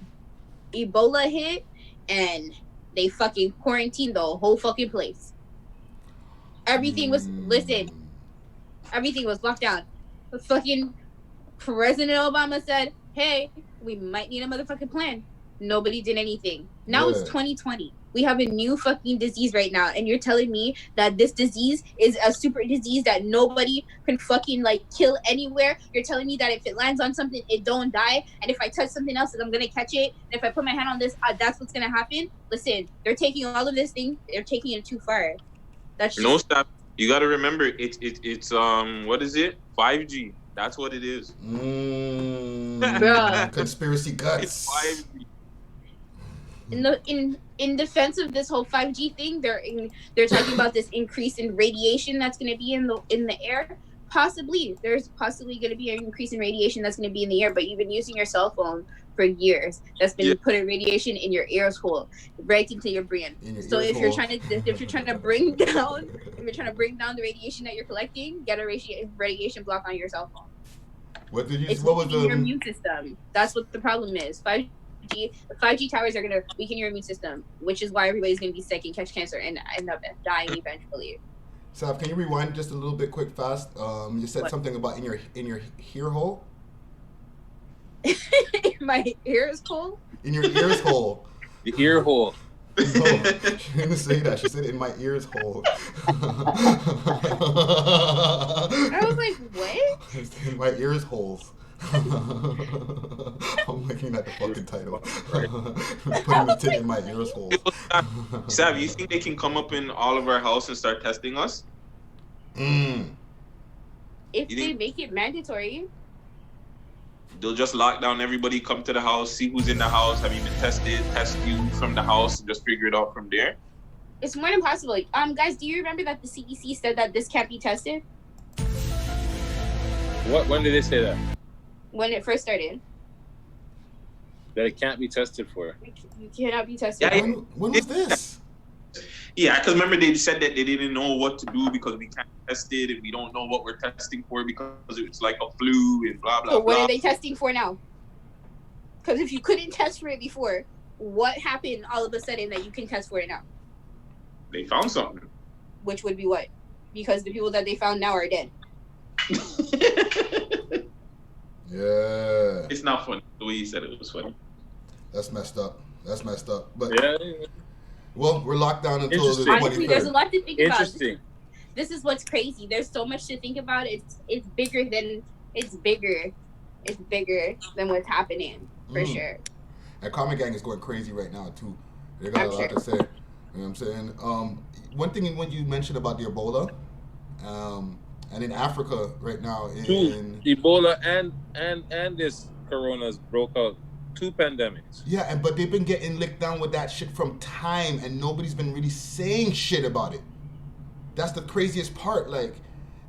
Ebola hit, and they fucking quarantined the whole fucking place. Everything was, everything was locked down. Fucking President Obama said, hey, we might need a motherfucking plan. Nobody did anything. Now Yeah. it's 2020. We have a new fucking disease right now, and you're telling me that this disease is a super disease that nobody can fucking like kill anywhere. You're telling me that if it lands on something, it don't die, and if I touch something else, I'm gonna catch it. And if I put my hand on this, that's what's gonna happen. Listen, they're taking all of this thing. They're taking it too far. That's just... No, stop. You got to remember, it's what is it? 5G. That's what it is. Bruh. Conspiracy guts. It's 5G. In defense of this whole 5G thing, they're talking about this increase in radiation that's going to be in the air. There's possibly going to be an increase in radiation that's going to be in the air, but you've been using your cell phone for years. That's been putting radiation in your ears hole, right into your brain. So if you're trying to bring down the radiation that you're collecting, get a radiation block on your cell phone. What did you? It's what was your immune system? That's what the problem is. 5G towers are gonna weaken your immune system, which is why everybody's gonna be sick and catch cancer and end up dying eventually. Sav, can you rewind just a little bit quick, fast? You said something about in your ear hole. In my ears hole. In your ears hole. The ear hole. No, she didn't say that. She said in my ears hole. I was like, what? In my ears holes. I'm looking at the fucking title. Putting the tit in my ears holes. Sav, you think they can come up in all of our house and start testing us? If they make it mandatory. They'll just lock down everybody, come to the house, see who's in the house, have you been tested, test you from the house, and just figure it out from there. It's more than possible. Guys, do you remember that the CDC said that this can't be tested? When did they say that? When it first started. That it can't be tested for. You cannot be tested. Yeah, when was this? Yeah, because remember they said that they didn't know what to do because we can't test it and we don't know what we're testing for because it's like a flu and blah, blah, so what blah. are they testing for now? Because if you couldn't test for it before, what happened all of a sudden that you can test for it now? They found something. Which would be what? Because the people that they found now are dead. Yeah. It's not funny. The way you said it was funny. That's messed up. But yeah. Well, we're locked down until the 23rd. Honestly, there's a lot to think about. Interesting. This is what's crazy. There's so much to think about. It's bigger than what's happening for sure. And Common Gang is going crazy right now too. They got a lot to say. You know what I'm saying? One thing when you mentioned about the Ebola, and in Africa right now, Ebola and this corona's broke out. 2 pandemics. Yeah, but they've been getting licked down with that shit from time, and nobody's been really saying shit about it. That's the craziest part. Like,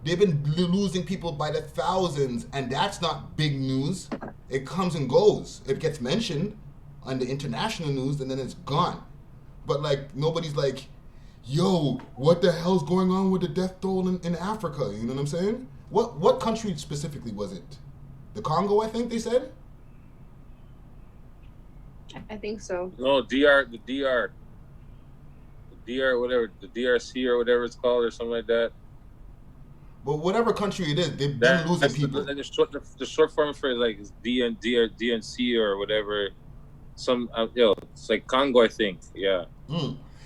they've been losing people by the thousands, and that's not big news. It comes and goes. It gets mentioned on the international news, and then it's gone. But like, nobody's like, yo, what the hell's going on with the death toll in Africa? You know what I'm saying? What country specifically was it? The Congo, I think they said? I think so. No, the whatever, the DRC or whatever it's called or something like that. But whatever country it is, they've been losing people. The short form for it, like is DNC or whatever. It's like Congo, I think. Yeah.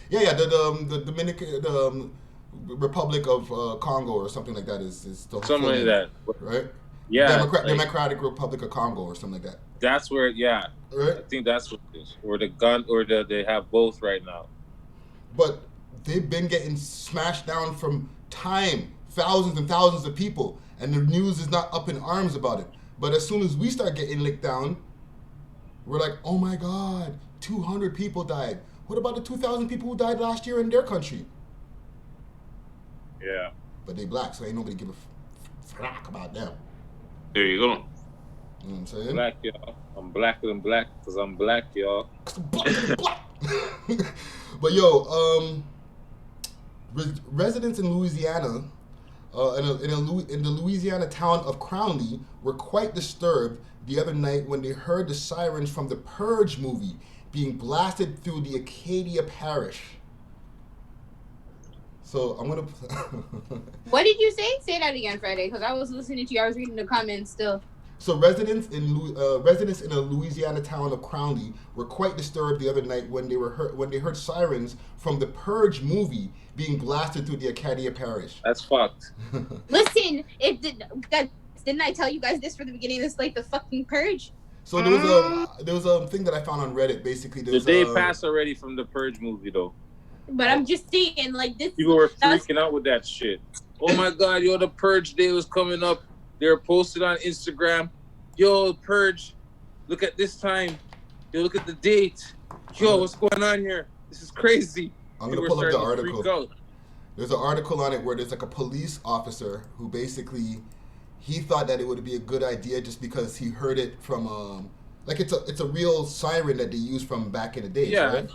Yeah. The Dominican, Republic of Congo or something like that is the something like that, right? Yeah. Democratic Republic of Congo or something like that. That's where, yeah. Right? I think that's what it is. Or they have both right now. But they've been getting smashed down from time, thousands and thousands of people, and the news is not up in arms about it. But as soon as we start getting licked down, we're like, oh my God, 200 people died. What about the 2,000 people who died last year in their country? Yeah. But they black, so ain't nobody give a frack about them. There you go. You know what I'm saying? Black, y'all. I'm blacker than black because I'm black, y'all. But yo, residents in Louisiana, in the Louisiana town of Crowley, were quite disturbed the other night when they heard the sirens from the Purge movie being blasted through the Acadia Parish. So I'm gonna. What did you say? Say that again, Friday, because I was listening to you. I was reading the comments still. So residents in a Louisiana town of Crowley were quite disturbed the other night when they heard sirens from the Purge movie being blasted through the Acadia Parish. That's fucked. Listen, didn't I tell you guys this from the beginning? This is like the fucking Purge. So there was a thing that I found on Reddit. Basically, the day passed already from the Purge movie, though. But I'm just saying, like this. People were freaking out with that shit. Oh my god, yo, the Purge day was coming up. They were posted on Instagram. Yo, Purge, look at this time. Yo, look at the date. Yo, what's going on here? This is crazy. I'm gonna pull up the article. There's an article on it where there's like a police officer who basically he thought that it would be a good idea just because he heard it from like it's a real siren that they used from back in the days, right?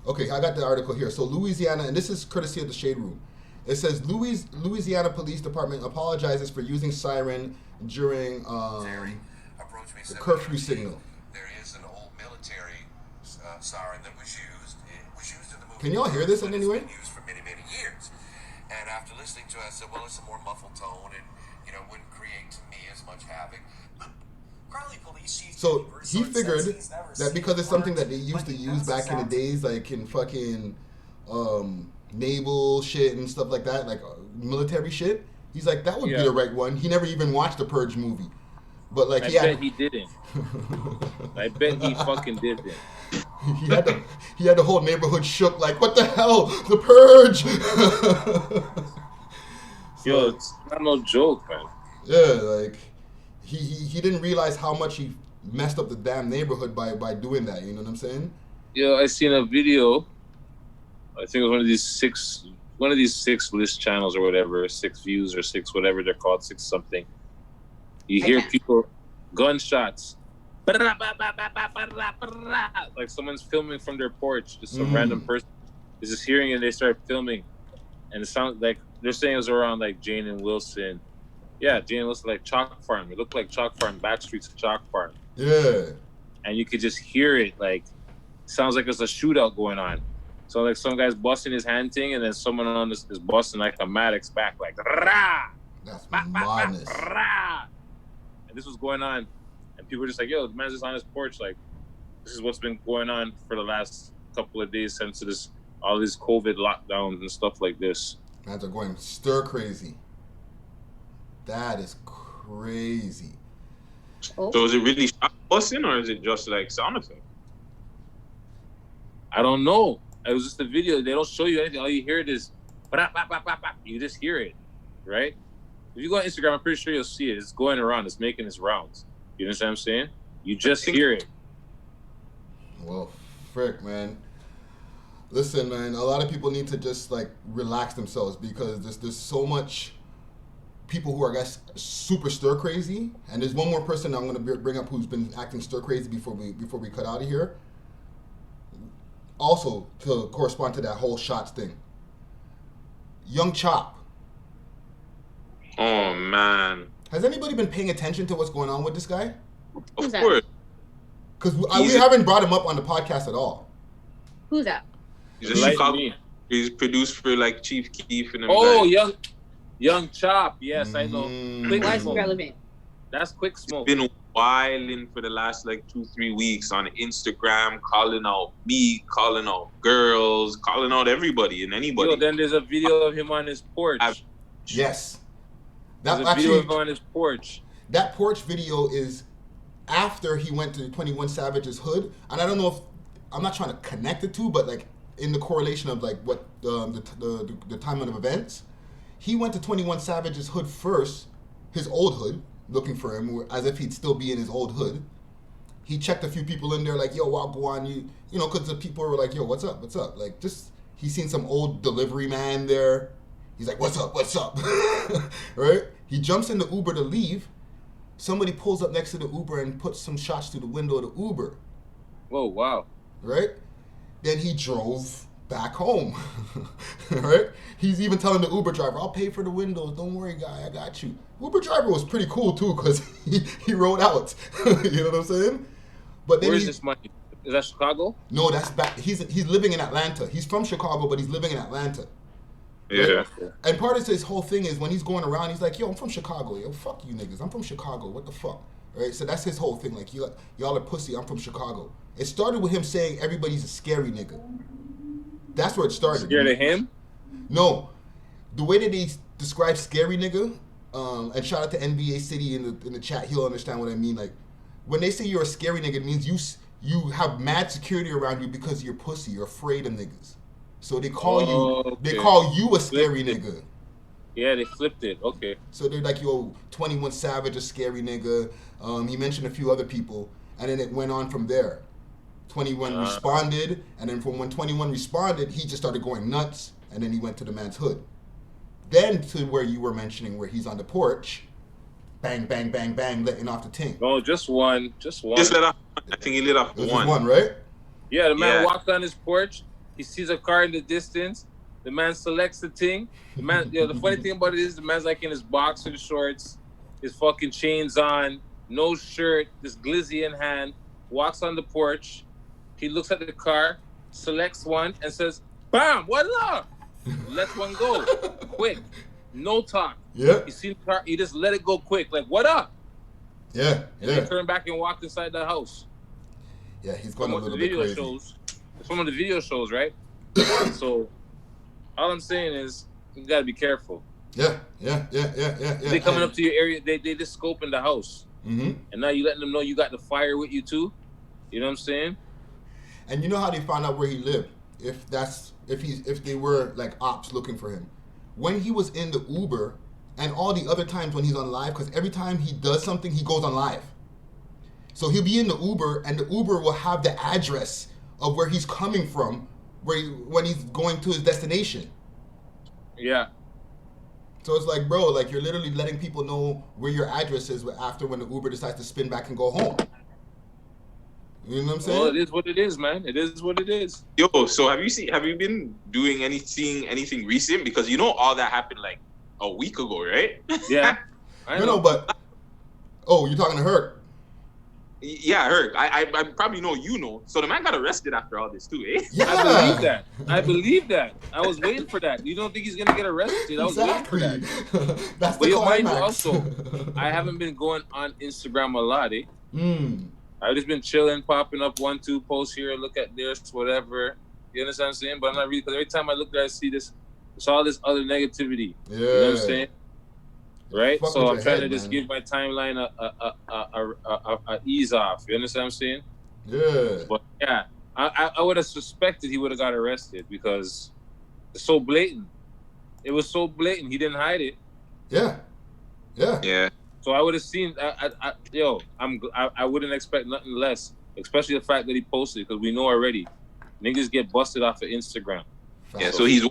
Okay, I got the article here. So Louisiana, and this is courtesy of the Shade Room. It says Louisiana Police Department apologizes for using siren during the curfew signal. There is an old military siren that was used. It was used in the movie. Can y'all hear this in any way? It's been used for many, many years. And after listening to it, I said, well, it's a more muffled tone and, wouldn't create to me as much havoc. So he figured that because it's something that they used to use back in the days, like in fucking naval shit and stuff like that, like military shit, he's like, that would be the right one. He never even watched the Purge movie. But like, I bet he didn't. I bet he fucking didn't. He had the whole neighborhood shook, like, what the hell? The Purge! Yo, it's not no joke, man. Yeah, like, he didn't realize how much he messed up the damn neighborhood by doing that, you know what I'm saying? Yeah, I seen a video. I think it was one of these six list channels or whatever, 6 views or 6 whatever they're called, 6 something. You hear people, gunshots. Like someone's filming from their porch. Just some random person is just hearing it and they start filming. And it sounds like, they're saying it was around like Jane and Wilson. Yeah, Jane and Wilson, like Chalk Farm. It looked like Chalk Farm, back streets of Chalk Farm. Yeah. And you could just hear it, like, sounds like there's a shootout going on. So like some guy's busting his hand thing, and then someone on this is busting like a Maddox back, like rah. That's madness. Rah. And this was going on, and people were just like, "Yo, the man's just on his porch. Like, this is what's been going on for the last couple of days since all these COVID lockdowns and stuff like this." Man's are going stir crazy. That is crazy. So is it really shot busting, or is it just like sound effect? I don't know. It was just a video. They don't show you anything. All you hear is, you just hear it, right? If you go on Instagram, I'm pretty sure you'll see it. It's going around. It's making its rounds. You understand what I'm saying? You just hear it. Well, frick, man. Listen, man, a lot of people need to just, like, relax themselves because there's so much people who are, I guess, super stir crazy. And there's one more person I'm going to bring up who's been acting stir crazy before we cut out of here. Also, to correspond to that whole shots thing. Young Chop. Oh, man. Has anybody been paying attention to what's going on with this guy? Of course. Because we haven't brought him up on the podcast at all. Who's that? He's a Chicago. He's produced for like Chief Keef and them guys. Young Chop. Yes, I know. Why is he relevant? That's Quick Smoke. Been wilding for the last like 2-3 weeks on Instagram, calling out me, calling out girls, calling out everybody and anybody. Yo, then there's a video of him on his porch. Yes. There's a video of him on his porch. That porch video is after he went to 21 Savage's hood, and I don't know if I'm not trying to connect the two, but like in the correlation of like what the timeline of events, he went to 21 Savage's hood first, his old hood, looking for him as if he'd still be in his old hood. He checked a few people in there like, yo, I'll go on you know, because the people were like, yo, what's up? Like, just he seen some old delivery man there. He's like, what's up? Right? He jumps in the Uber to leave. Somebody pulls up next to the Uber and puts some shots through the window of the Uber. Whoa, wow. Right? Then he drove back home. Right? He's even telling the Uber driver, I'll pay for the windows. Don't worry, guy. I got you. Uber driver was pretty cool, too, because he rode out. You know what I'm saying? But then where's this money? Is that Chicago? No, that's back. He's living in Atlanta. He's from Chicago, but he's living in Atlanta. Yeah. Right? And part of his whole thing is when he's going around, he's like, yo, I'm from Chicago. Yo, fuck you niggas. I'm from Chicago. What the fuck? right? So that's his whole thing. Like, y'all are pussy. I'm from Chicago. It started with him saying everybody's a scary nigga. That's where it started. Scared of him? No, the way that he describes scary nigga, and shout out to NBA City in the chat. He'll understand what I mean. Like, when they say you're a scary nigga, it means you have mad security around you because you're pussy. You're afraid of niggas. So they call you a scary nigga. Yeah, they flipped it. Okay. So they're like, yo, 21 Savage, a scary nigga. He mentioned a few other people, and then it went on from there. 21 responded, and then from when 21 responded, he just started going nuts, and then he went to the man's hood. Then to where you were mentioning, where he's on the porch, bang, bang, bang, bang, letting off the ting. No, just one. Just let off. I think he lit off This one. is one, right? Yeah, the man walked on his porch. He sees a car in the distance. The man selects the thing. The man, the funny thing about it is the man's like in his boxer shorts, his fucking chains on, no shirt, this glizzy in hand, walks on the porch. He looks at the car, selects one, and says, "Bam! What up?" Lets one go, quick, no talk. Yeah. You see the car, he just let it go quick, like, "What up?" Yeah. And they turned back and walked inside the house. Yeah, he's going a little bit crazy. Some of the video shows, right? So, all I'm saying is, you gotta be careful. Yeah. They coming up to your area, they just scoping the house. Mm-hmm. And now you letting them know you got the fire with you too. You know what I'm saying? And you know how they found out where he lived? If they were like ops looking for him. When he was in the Uber and all the other times when he's on live, because every time he does something, he goes on live. So he'll be in the Uber and the Uber will have the address of where he's coming from when he's going to his destination. Yeah. So it's like, bro, like you're literally letting people know where your address is after when the Uber decides to spin back and go home. You know what I'm saying? Well, it is what it is, man. It is what it is. Yo, so have you been doing anything recent? Because you know all that happened like a week ago, right? Yeah. I know. No, but you're talking to her. Yeah, I heard. I probably know you know. So the man got arrested after all this too, eh? Yeah. I believe that. I was waiting for that. You don't think he's gonna get arrested? I was waiting for that. That's but the mind climax. you also, I haven't been going on Instagram a lot, eh? I've just been chilling, popping up 1-2 posts here, look at this, whatever. You understand what I'm saying? But I'm not really, because every time I look there, I see this, it's all this other negativity. Yeah. You know what I'm saying? Right? Fuck So with I'm your trying head, to just man. give my timeline a ease off. You understand what I'm saying? Yeah. But yeah, I would have suspected he would have got arrested because it's so blatant. It was so blatant. He didn't hide it. Yeah. So I would have seen. I wouldn't expect nothing less, especially the fact that he posted, because we know already, niggas get busted off of Instagram. Yeah, so he's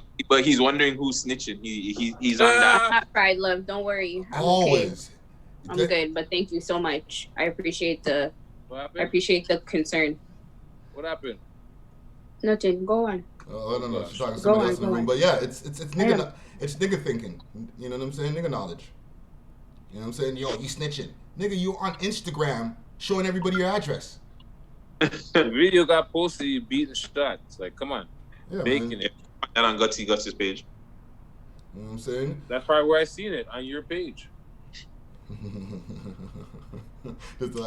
wondering who's snitching. He's on that. Not pride, love. Don't worry. I'm Always. Okay. I'm good, but thank you so much. I appreciate the concern. What happened? Nothing. Go on. I don't know. She's talking to somebody else in the room, but yeah, it's nigga thinking. You know what I'm saying? Nigga knowledge. You know what I'm saying? Yo, you snitching. Nigga, you on Instagram showing everybody your address. The video got posted, you beating shots. Like, come on. Yeah, Baking it. And on Guts's page. You know what I'm saying? That's probably where I seen it, on your page.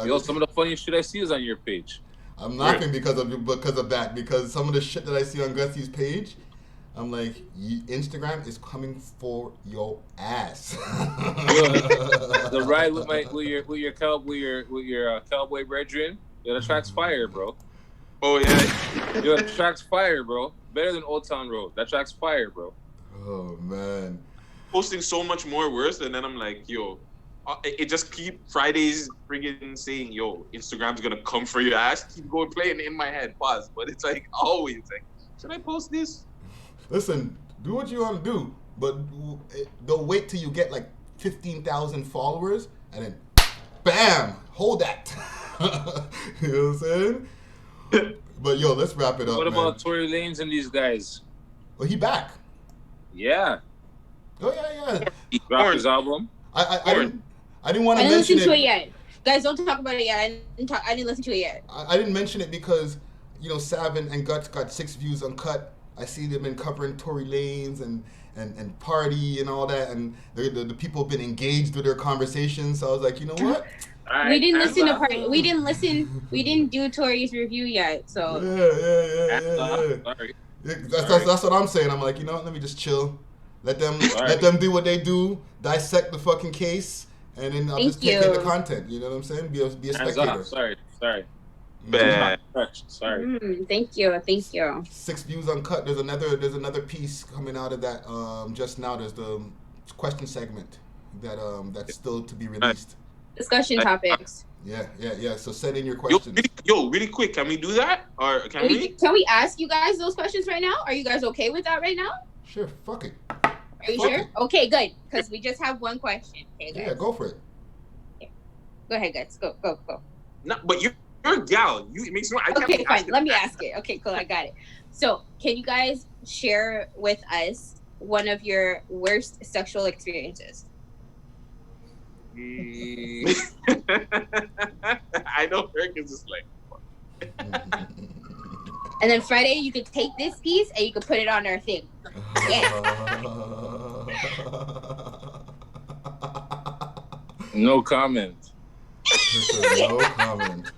Yo, some of the funniest shit I see is on your page. I'm laughing because of that. Because some of the shit that I see on Guts's page, I'm like, Instagram is coming for your ass. The ride with your cowboy brethren, yo, that track's fire, bro. Oh yeah. Yo, that track's fire, bro. Better than Old Town Road. That track's fire, bro. Oh man. Posting so much more worse, and then I'm like, yo, it just keep Fridays friggin' saying, yo, Instagram's gonna come for your ass. Keep going playing in my head. Pause. But it's like always like, should I post this? Listen, do what you want to do, but don't wait till you get like 15,000 followers and then bam, hold that. You know what I'm saying? But yo, let's wrap it up. What about Tory Lanez and these guys? Well, he back. Yeah. Oh yeah. He dropped his album. I didn't want to mention it. I didn't listen to it yet. Guys, don't talk about it yet. I didn't listen to it yet. I didn't mention it because, you know, Sav and Guts got 6 views on Cut. I see them been covering Tory Lanez and Party and all that, and the people have been engaged with their conversations. So I was like, you know what? We didn't listen to part. We didn't listen. We didn't do Tori's review yet. So yeah. Sorry. That's what I'm saying. I'm like, let me just chill. Let them do what they do. Dissect the fucking case, and then I'll just take in the content. You know what I'm saying? Be a spectator. Sorry. Bad. Sorry. Thank you. 6 views uncut. There's another piece coming out of that. Just now, there's the question segment that's still to be released. Discussion topics. Yeah. So send in your questions. Really quick, can we do that? Or can we? Can we ask you guys those questions right now? Are you guys okay with that right now? Sure. Fuck it. Are you sure? Okay, good. Because we just have one question. Okay, guys. Yeah, go for it. Okay. Go ahead, guys. Go. No, but you're a gal. It makes no. Okay, fine. Let me ask it. Okay, cool. I got it. So, can you guys share with us one of your worst sexual experiences? I know Eric is just like. And then Friday, you could take this piece and you could put it on our thing. Yeah. No comment. No comment.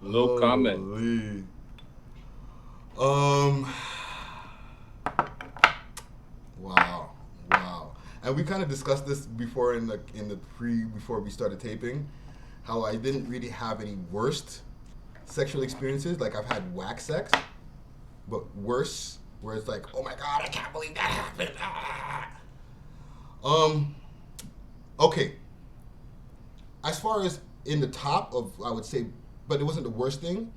No comment. Wow. And we kind of discussed this before before we started taping, how I didn't really have any worst sexual experiences. Like, I've had whack sex, but worse, where it's like, oh my god, I can't believe that happened. Okay. As far as in the top of, I would say, but it wasn't the worst thing.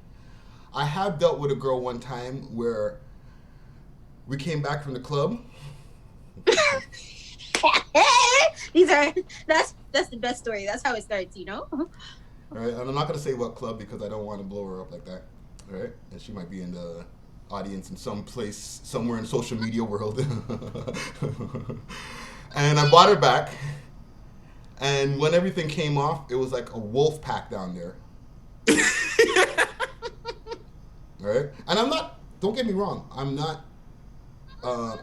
I have dealt with a girl one time where we came back from the club. That's the best story. That's how it starts, All right, and I'm not gonna say what club because I don't want to blow her up like that. All right, and she might be in the audience in some place somewhere in social media world. And I brought her back, and when everything came off, it was like a wolf pack down there. All right, and I'm not. Don't get me wrong. I'm not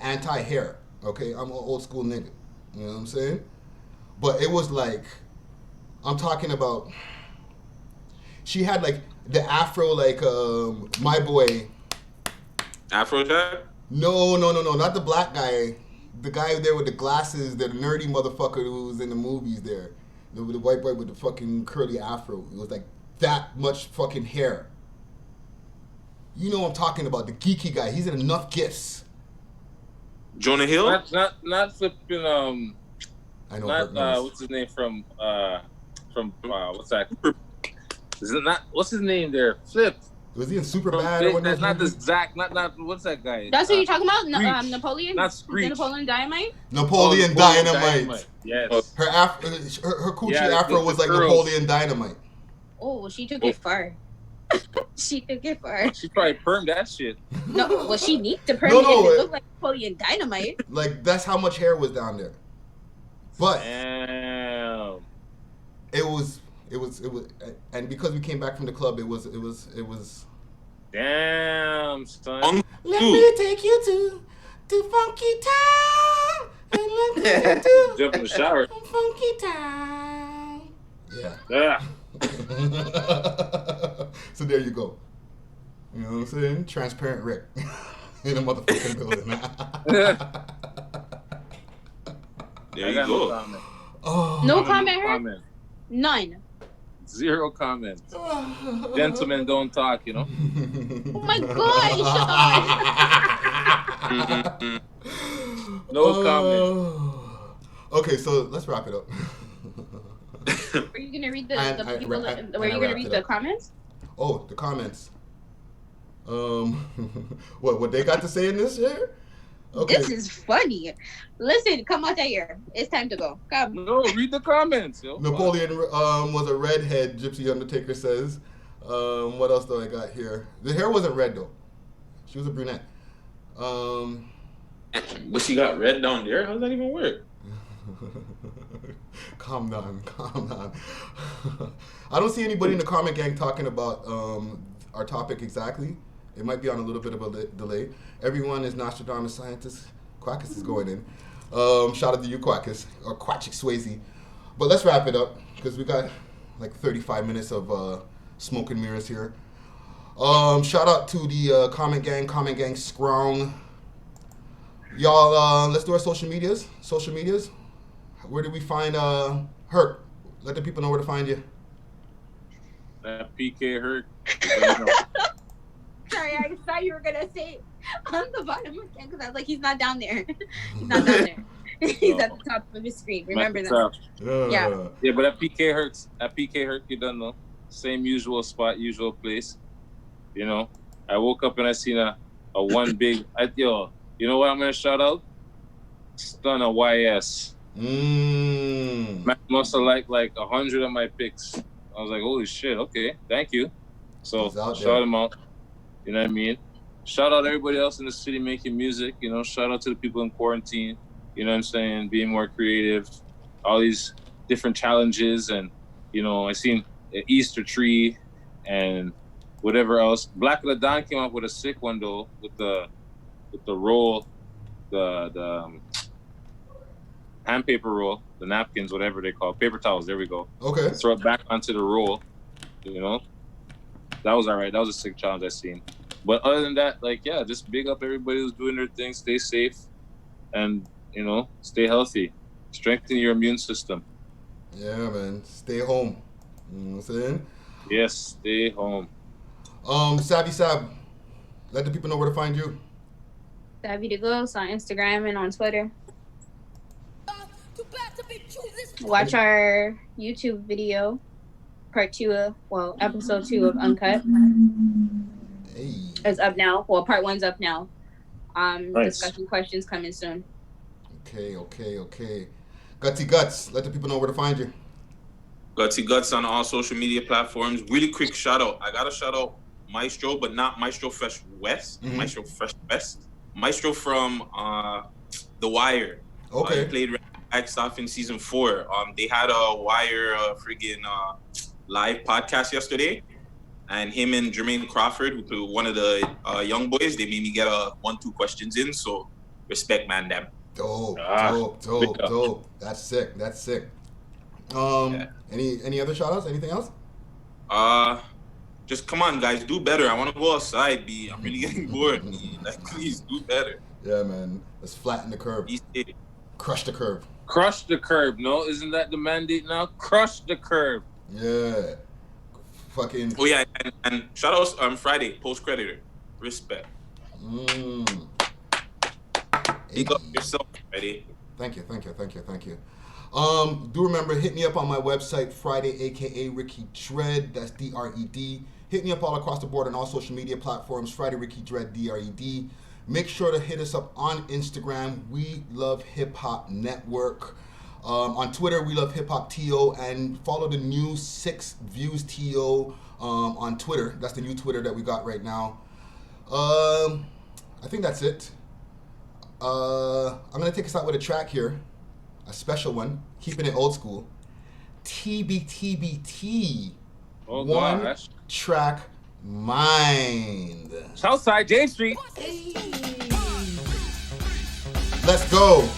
anti-hair. Okay, I'm an old school nigga. You know what I'm saying? But it was like, I'm talking about. She had like the afro, like my boy. Afro Jack? No, not the black guy. The guy there with the glasses, the nerdy motherfucker who was in the movies there. The white boy with the fucking curly afro. It was like that much fucking hair. You know what I'm talking about, the geeky guy. He's in Enough Gifts. Jonah Hill? Not flipping, I know. what's his name from what's that? Is it not, what's his name there? Flip. Was he in Superbad? That's not this Zach, not what's that guy? That's what you're talking about? Napoleon? Not Screech. Napoleon Dynamite? Napoleon Dynamite. Yes. Her coochie afro was like girls. Napoleon Dynamite. Oh, well, she took it far. She took it far. She probably permed that shit. No, well, she needs to perm it if it looked like Napoleon Dynamite. Like, that's how much hair was down there. But damn. It was, and because we came back from the club, it was. Damn, son. Let me take you to Funky Town, and let me jump in the shower. Funky Town. Yeah. So there you go. You know what I'm saying? Transparent Rick in a motherfucking building. There you go. No comment. None. Zero comments. Gentlemen don't talk, you know. Oh my gosh! No comment. Okay, so let's wrap it up. Are you gonna read the people? Were you gonna read the comments? Oh, the comments. What they got to say in this here? Okay. This is funny. Listen, come out here. It's time to go. Come. No, read the comments. Yo. Napoleon was a redhead, Gypsy Undertaker says. What else do I got here? The hair wasn't red though. She was a brunette. But she got red down there? How does that even work? Calm down. I don't see anybody in the comment gang talking about our topic exactly. It might be on a little bit of a delay. Everyone is Nostradamus scientist. Quackus is going in. Shout out to you, Quackus, or Quachic Swayze. But let's wrap it up because we got like 35 minutes of smoke and mirrors here. Shout out to the Comment Gang Strong. Y'all, let's do our social medias. Where do we find Herc? Let the people know where to find you. That PK Herc. Sorry, I thought you were gonna say on the bottom again because I was like, he's not down there. He's not down there. He's at the top of his screen. Remember that. Yeah, but at PK Herc, you don't know. Same usual spot, usual place. You know, I woke up and I seen a one big. You know what I'm gonna shout out? Stunner YS. Man must have liked like 100 of my pics. I was like, holy shit, okay, thank you. So shout him out. You know what I mean? Shout out everybody else in the city making music. You know, shout out to the people in quarantine. You know what I'm saying? Being more creative. All these different challenges, and you know, I seen an Easter tree and whatever else. Black of the Dawn came up with a sick one though, with the roll, the hand paper roll, the napkins, whatever they call it, paper towels. There we go. Okay. Throw it back onto the roll. You know, that was all right. That was a sick challenge I seen. But other than that, like, yeah, just big up everybody who's doing their thing. Stay safe, and you know, stay healthy. Strengthen your immune system. Yeah, man. Stay home. You know what I'm saying? Yes, stay home. Savvy Sab, let the people know where to find you. Savvy the Ghost on Instagram and on Twitter. Watch our YouTube video, episode 2 of Uncut. Hey. It's up now. Well, part 1's up now. Nice. Discussion questions coming soon. Okay. Gutsy Guts, let the people know where to find you. Gutsy Guts on all social media platforms. Really quick shout out. I gotta shout out Maestro, but not Maestro Fresh West. Mm-hmm. Maestro Fresh West. Maestro from The Wire. Okay. He played Staff in season 4. They had a Wire live podcast yesterday, and him and Jermaine Crawford, who played one of the young boys, they made me get 1-2 questions in. So respect, man, them. Dope. That's sick. Yeah. Any other shout outs? Anything else? Just come on, guys, do better. I want to go outside, B. I'm really getting bored. Like, please do better. Yeah, man. Let's flatten the curve. Crush the curve. Crush the curve. No, isn't that the mandate now? Crush the curve. Yeah. Fucking. Oh yeah, and shout outs on Friday, post creditor. Respect. Big up yourself, Friday. Thank you. Do remember, hit me up on my website, Friday, aka Ricky Dread. That's DRED. Hit me up all across the board on all social media platforms, Friday Ricky Dread, DRED. Make sure to hit us up on Instagram, We Love Hip Hop Network. On Twitter, We Love Hip Hop TO, and follow the new 6 Views TO on Twitter. That's the new Twitter that we got right now. I think that's it. I'm gonna take us out with a track here, a special one, keeping it old school. TBTBT. Oh, one gosh. track mind. Southside J Street. Let's go.